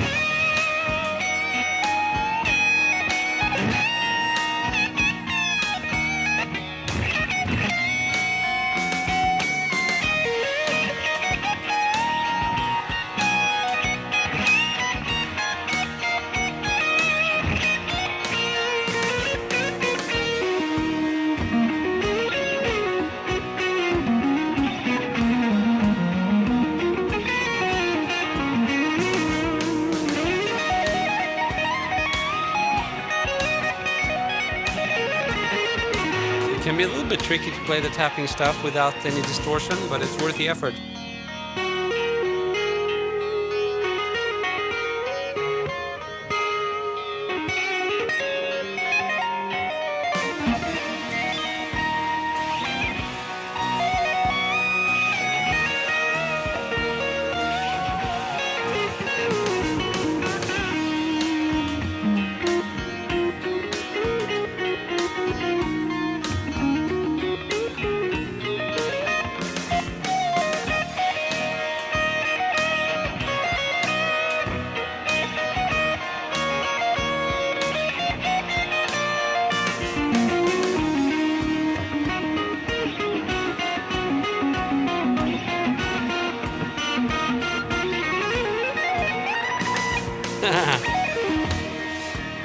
It can be a little bit tricky to play the tapping stuff without any distortion, but it's worth the effort.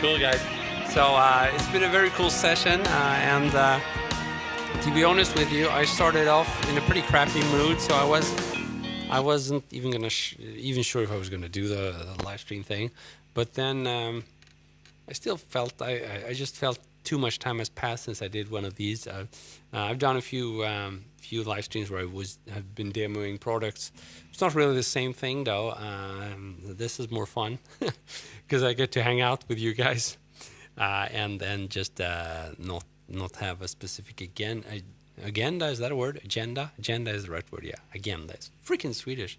Cool, guys. So it's been a very cool session, and to be honest with you, I started off in a pretty crappy mood, so I wasn't even even sure if I was gonna do the live stream thing. But then I still felt I just felt too much time has passed since I did one of these. I've done a few live streams where have been demoing products. It's not really the same thing though. This is more fun because I get to hang out with you guys and then just not have a specific agenda. Is that a word? Agenda? Agenda is the right word. Yeah, agenda is freaking Swedish.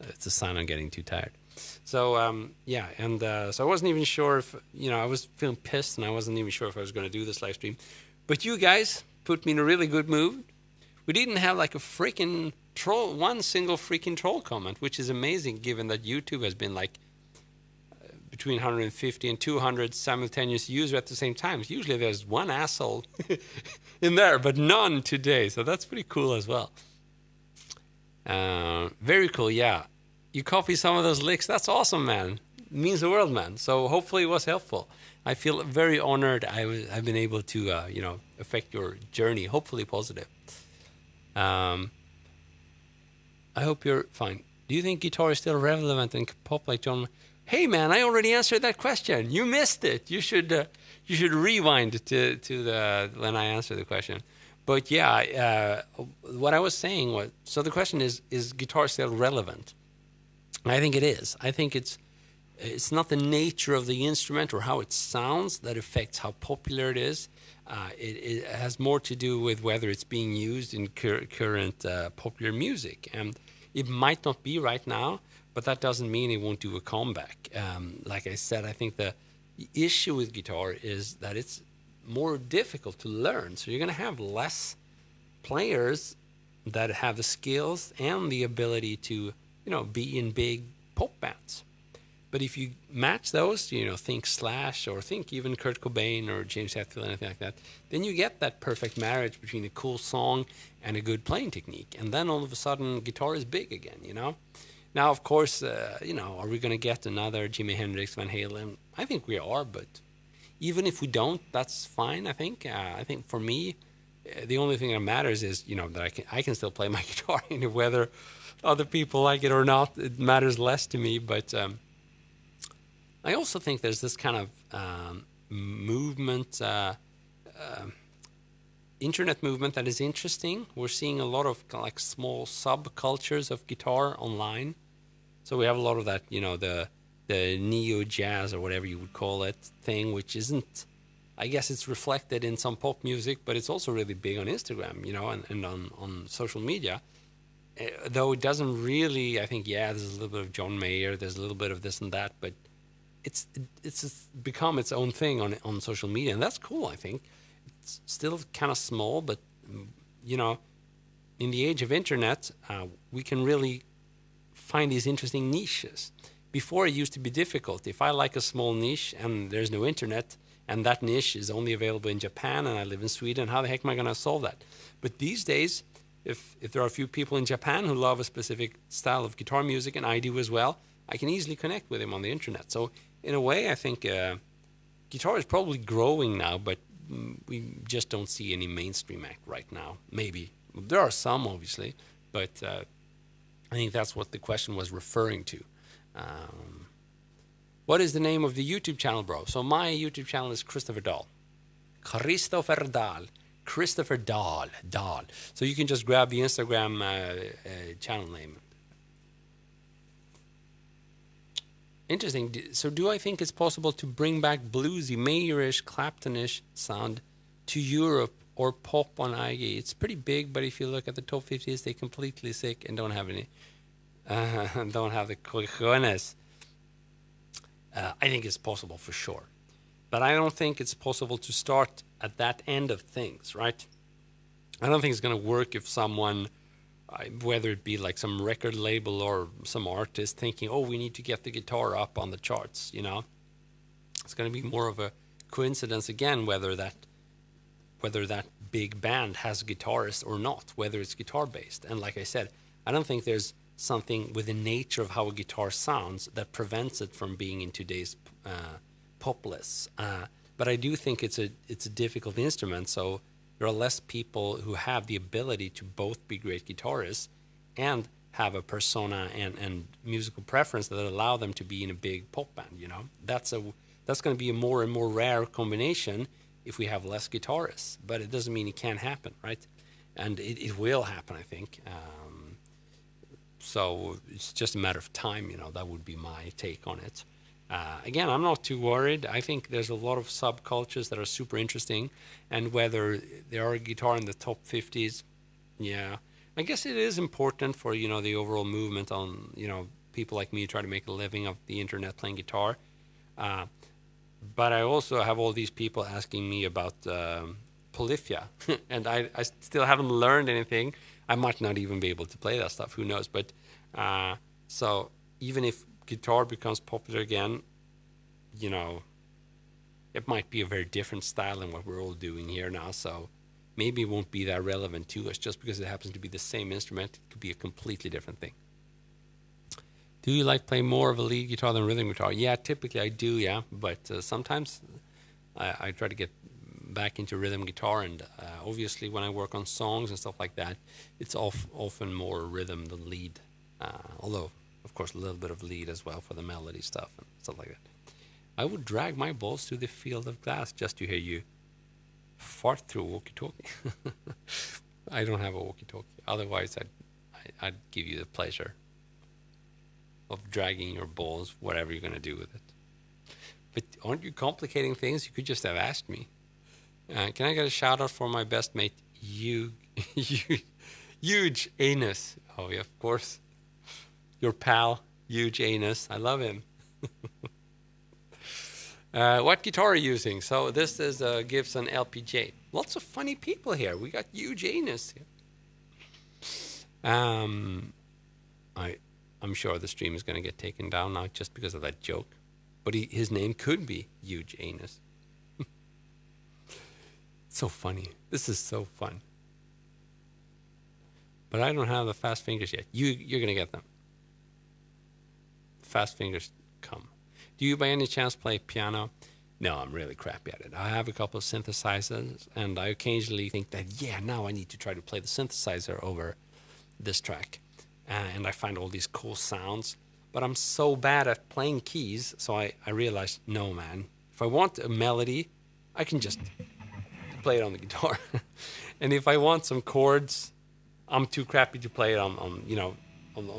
It's a sign I'm getting too tired. So yeah, and so I wasn't even sure if I was feeling pissed, and I wasn't even sure if I was going to do this live stream. But you guys put me in a really good mood. We didn't have like a freaking troll, one single freaking troll comment, which is amazing given that YouTube has been like between 150 and 200 simultaneous users at the same time. Usually there's one asshole in there, but none today. So that's pretty cool as well. Very cool, yeah. You copy some of those licks. That's awesome, man. means the world, man. So hopefully it was helpful. I feel very honored I've been able to, affect your journey, hopefully positive. Um, I hope you're fine. Do you think guitar is still relevant in pop like John? Hey, man, I already answered that question. You missed it. You should rewind to the when I answered the question. But yeah, what I was saying was, so the question is guitar still relevant? I think it is. I think it's not the nature of the instrument or how it sounds that affects how popular it is. It has more to do with whether it's being used in current popular music. And it might not be right now, but that doesn't mean it won't do a comeback. Like I said, I think the issue with guitar is that it's more difficult to learn. So you're going to have less players that have the skills and the ability to, be in big pop bands. But if you match those, think Slash or think even Kurt Cobain or James Hetfield, anything like that, then you get that perfect marriage between a cool song and a good playing technique. And then all of a sudden, guitar is big again, Now, of course, are we going to get another Jimi Hendrix, Van Halen? I think we are, but even if we don't, that's fine, I think. I think for me, the only thing that matters is, that I can still play my guitar, and whether other people like it or not, it matters less to me, but... I also think there's this kind of movement, internet movement that is interesting. We're seeing a lot of like small subcultures of guitar online. So we have a lot of that, the neo jazz or whatever you would call it thing, which isn't, I guess it's reflected in some pop music, but it's also really big on Instagram, and on social media. Though it doesn't really, I think, there's a little bit of John Mayer, there's a little bit of this and that, but it's become its own thing on social media, and that's cool. I think it's still kind of small, but in the age of internet, we can really find these interesting niches. Before, it used to be difficult. If I like a small niche and there's no internet, and that niche is only available in Japan, and I live in Sweden, how the heck am I going to solve that? But these days, if there are a few people in Japan who love a specific style of guitar music, and I do as well, I can easily connect with them on the internet. So in a way, I think guitar is probably growing now, but we just don't see any mainstream act right now. Maybe. There are some, obviously, but I think that's what the question was referring to. What is the name of the YouTube channel, bro? So my YouTube channel is Christopher Dahl. Christopher Dahl. Christopher Dahl. Dahl. So you can just grab the Instagram channel name. Interesting. So do I think it's possible to bring back bluesy, Mayerish, Claptonish sound to Europe or pop on IG? It's pretty big, but if you look at the top 50s, they're completely sick and don't have any, don't have the cojones. I think it's possible for sure. But I don't think it's possible to start at that end of things, right? I don't think it's going to work if someone... whether it be like some record label or some artist thinking, we need to get the guitar up on the charts, It's going to be more of a coincidence again, whether that big band has a guitarist or not, whether it's guitar-based. And like I said, I don't think there's something with the nature of how a guitar sounds that prevents it from being in today's pop lists. But I do think it's a difficult instrument, so... There are less people who have the ability to both be great guitarists and have a persona and musical preference that allow them to be in a big pop band, That's going to be a more and more rare combination if we have less guitarists. But it doesn't mean it can't happen, right? And it will happen, I think. So it's just a matter of time, That would be my take on it. Again, I'm not too worried. I think there's a lot of subcultures that are super interesting, and whether there are guitar in the top 50s, I guess it is important for the overall movement on people like me who try to make a living of the internet playing guitar. But I also have all these people asking me about Polyphia, and I still haven't learned anything. I might not even be able to play that stuff. Who knows? But so even if guitar becomes popular again, it might be a very different style than what we're all doing here now. So maybe it won't be that relevant to us just because it happens to be the same instrument. It could be a completely different thing. Do you like play more of a lead guitar than rhythm guitar? Yeah, typically I do, yeah. But sometimes I try to get back into rhythm guitar, and obviously when I work on songs and stuff like that, it's often more rhythm than lead. Although, of course, a little bit of lead as well for the melody stuff and stuff like that. I would drag my balls through the field of glass just to hear you fart through a walkie-talkie. I don't have a walkie-talkie. Otherwise, I'd give you the pleasure of dragging your balls, whatever you're going to do with it. But aren't you complicating things? You could just have asked me. Can I get a shout out for my best mate, Huge Anus? Oh, yeah, of course. Your pal, Huge Anus. I love him. What guitar are you using? So this is a Gibson LPJ. Lots of funny people here. We got Huge Anus here. I'm sure the stream is going to get taken down now just because of that joke. But his name could be Huge Anus. So funny. This is so fun. But I don't have the fast fingers yet. You're going to get them. Fast fingers come. Do you by any chance play piano? No, I'm really crappy at it. I have a couple of synthesizers, and I occasionally think that, yeah, now I need to try to play the synthesizer over this track. And I find all these cool sounds. But I'm so bad at playing keys, so I realized, no, man. If I want a melody, I can just play it on the guitar. And if I want some chords, I'm too crappy to play it on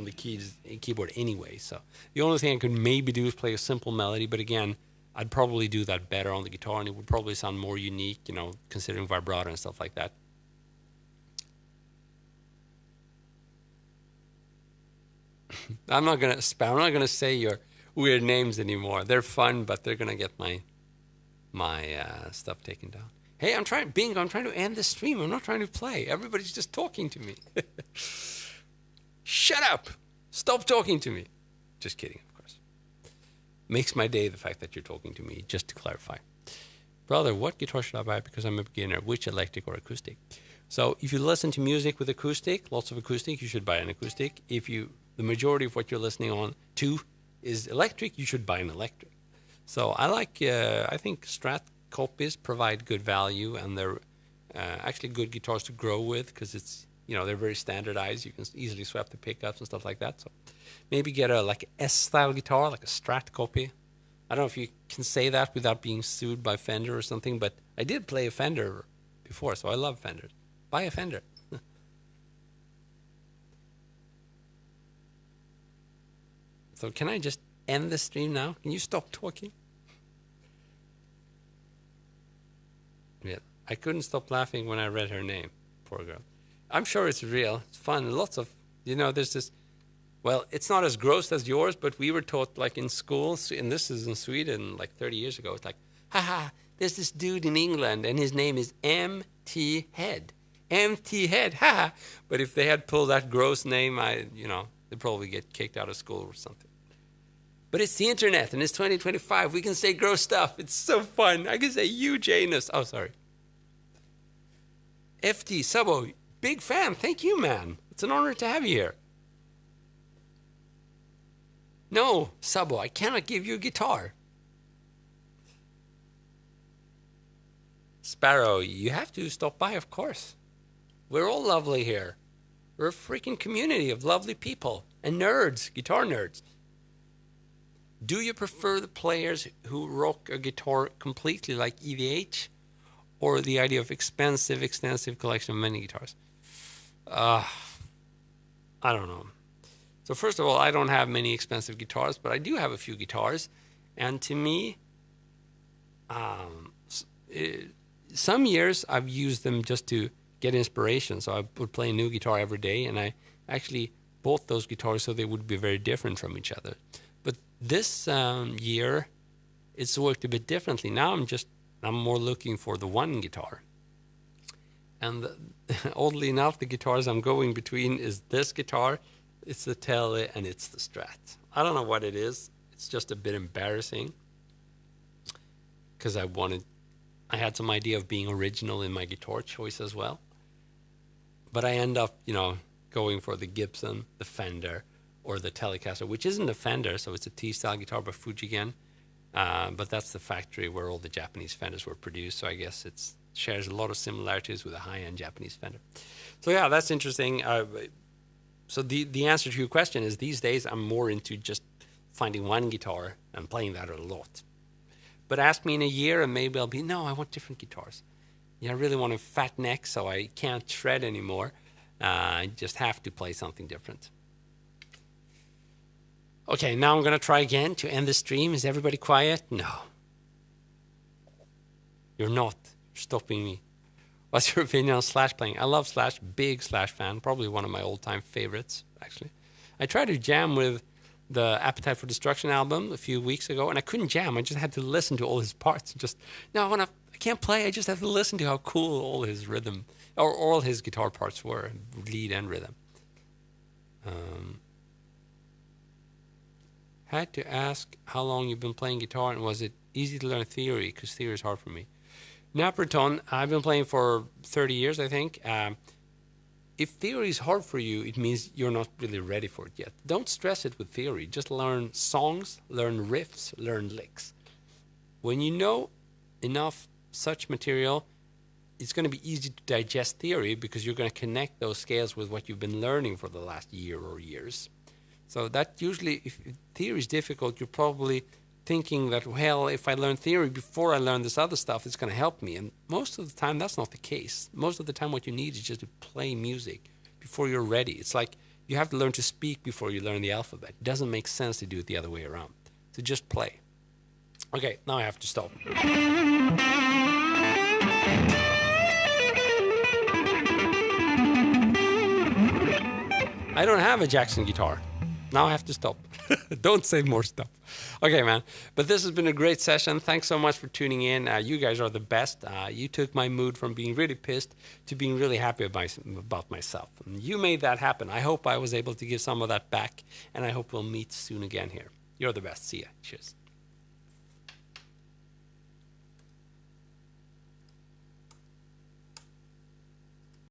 the keyboard anyway. So the only thing I could maybe do is play a simple melody. But again, I'd probably do that better on the guitar, and it would probably sound more unique, considering vibrato and stuff like that. I'm not gonna say your weird names anymore. They're fun, but they're gonna get my stuff taken down. Hey, I'm trying to end the stream. I'm not trying to play. Everybody's just talking to me. Shut up! Stop talking to me. Just kidding, of course. Makes my day the fact that you're talking to me, just to clarify. Brother, what guitar should I buy because I'm a beginner? Which electric or acoustic? So if you listen to music with acoustic, lots of acoustic, you should buy an acoustic. If the majority of what you're listening on to is electric, you should buy an electric. So I think Strat copies provide good value, and they're actually good guitars to grow with because it's, they're very standardized. You can easily swap the pickups and stuff like that. So maybe get a S-style guitar, like a Strat copy. I don't know if you can say that without being sued by Fender or something, but I did play a Fender before, so I love Fenders. Buy a Fender. So can I just end the stream now? Can you stop talking? Yeah, I couldn't stop laughing when I read her name. Poor girl. I'm sure it's real. It's fun. Lots of, there's this, well, it's not as gross as yours, but we were taught in school, and this is in Sweden 30 years ago. It's like, haha, there's this dude in England and his name is MT Head. MT Head, haha. But if they had pulled that gross name, they'd probably get kicked out of school or something. But it's the internet, and it's 2025. We can say gross stuff. It's so fun. I can say Huge Anus. Oh, sorry. FT, Sabo, big fan. Thank you, man. It's an honor to have you here. No, Sabo, I cannot give you a guitar. Sparrow, you have to stop by, of course. We're all lovely here. We're a freaking community of lovely people and nerds, guitar nerds. Do you prefer the players who rock a guitar completely like EVH, or the idea of extensive collection of many guitars? I don't know. So first of all, I don't have many expensive guitars, but I do have a few guitars. And to me, some years I've used them just to get inspiration. So I would play a new guitar every day, and I actually bought those guitars so they would be very different from each other. But this year, it's worked a bit differently. Now I'm more looking for the one guitar. And oddly enough, the guitars I'm going between is this guitar, it's the Tele, and it's the Strat. I don't know what it is. It's just a bit embarrassing because I had some idea of being original in my guitar choice as well. But I end up, going for the Gibson, the Fender, or the Telecaster, which isn't a Fender, so it's a T-style guitar by Fuji again. But that's the factory where all the Japanese Fenders were produced. So I guess it shares a lot of similarities with a high-end Japanese Fender. So yeah, that's interesting. So the answer to your question is these days I'm more into just finding one guitar and playing that a lot. But ask me in a year and maybe I'll be, no, I want different guitars. Yeah, I really want a fat neck so I can't shred anymore. I just have to play something different. Okay, now I'm going to try again to end the stream. Is everybody quiet? No. You're not. You're stopping me. What's your opinion on Slash playing? I love Slash, big Slash fan, probably one of my all-time favorites, actually. I tried to jam with the Appetite for Destruction album a few weeks ago, and I couldn't jam. I just had to listen to all his parts. I can't play. I just have to listen to how cool all his rhythm, or all his guitar parts were, lead and rhythm. Had to ask how long you've been playing guitar, and was it easy to learn theory? Because theory is hard for me. Naperton, I've been playing for 30 years, I think. If theory is hard for you, it means you're not really ready for it yet. Don't stress it with theory. Just learn songs, learn riffs, learn licks. When you know enough such material, it's going to be easy to digest theory because you're going to connect those scales with what you've been learning for the last year or years. So that usually, if theory is difficult, you're probably thinking that, well, if I learn theory before I learn this other stuff, it's going to help me. And most of the time, that's not the case. Most of the time, what you need is just to play music before you're ready. It's like you have to learn to speak before you learn the alphabet. It doesn't make sense to do it the other way around. So just play. Okay, now I have to stop. I don't have a Jackson guitar. Now I have to stop. Don't say more stuff. Okay, man. But this has been a great session. Thanks so much for tuning in. You guys are the best. You took my mood from being really pissed to being really happy about myself. And you made that happen. I hope I was able to give some of that back. And I hope we'll meet soon again here. You're the best. See ya. Cheers.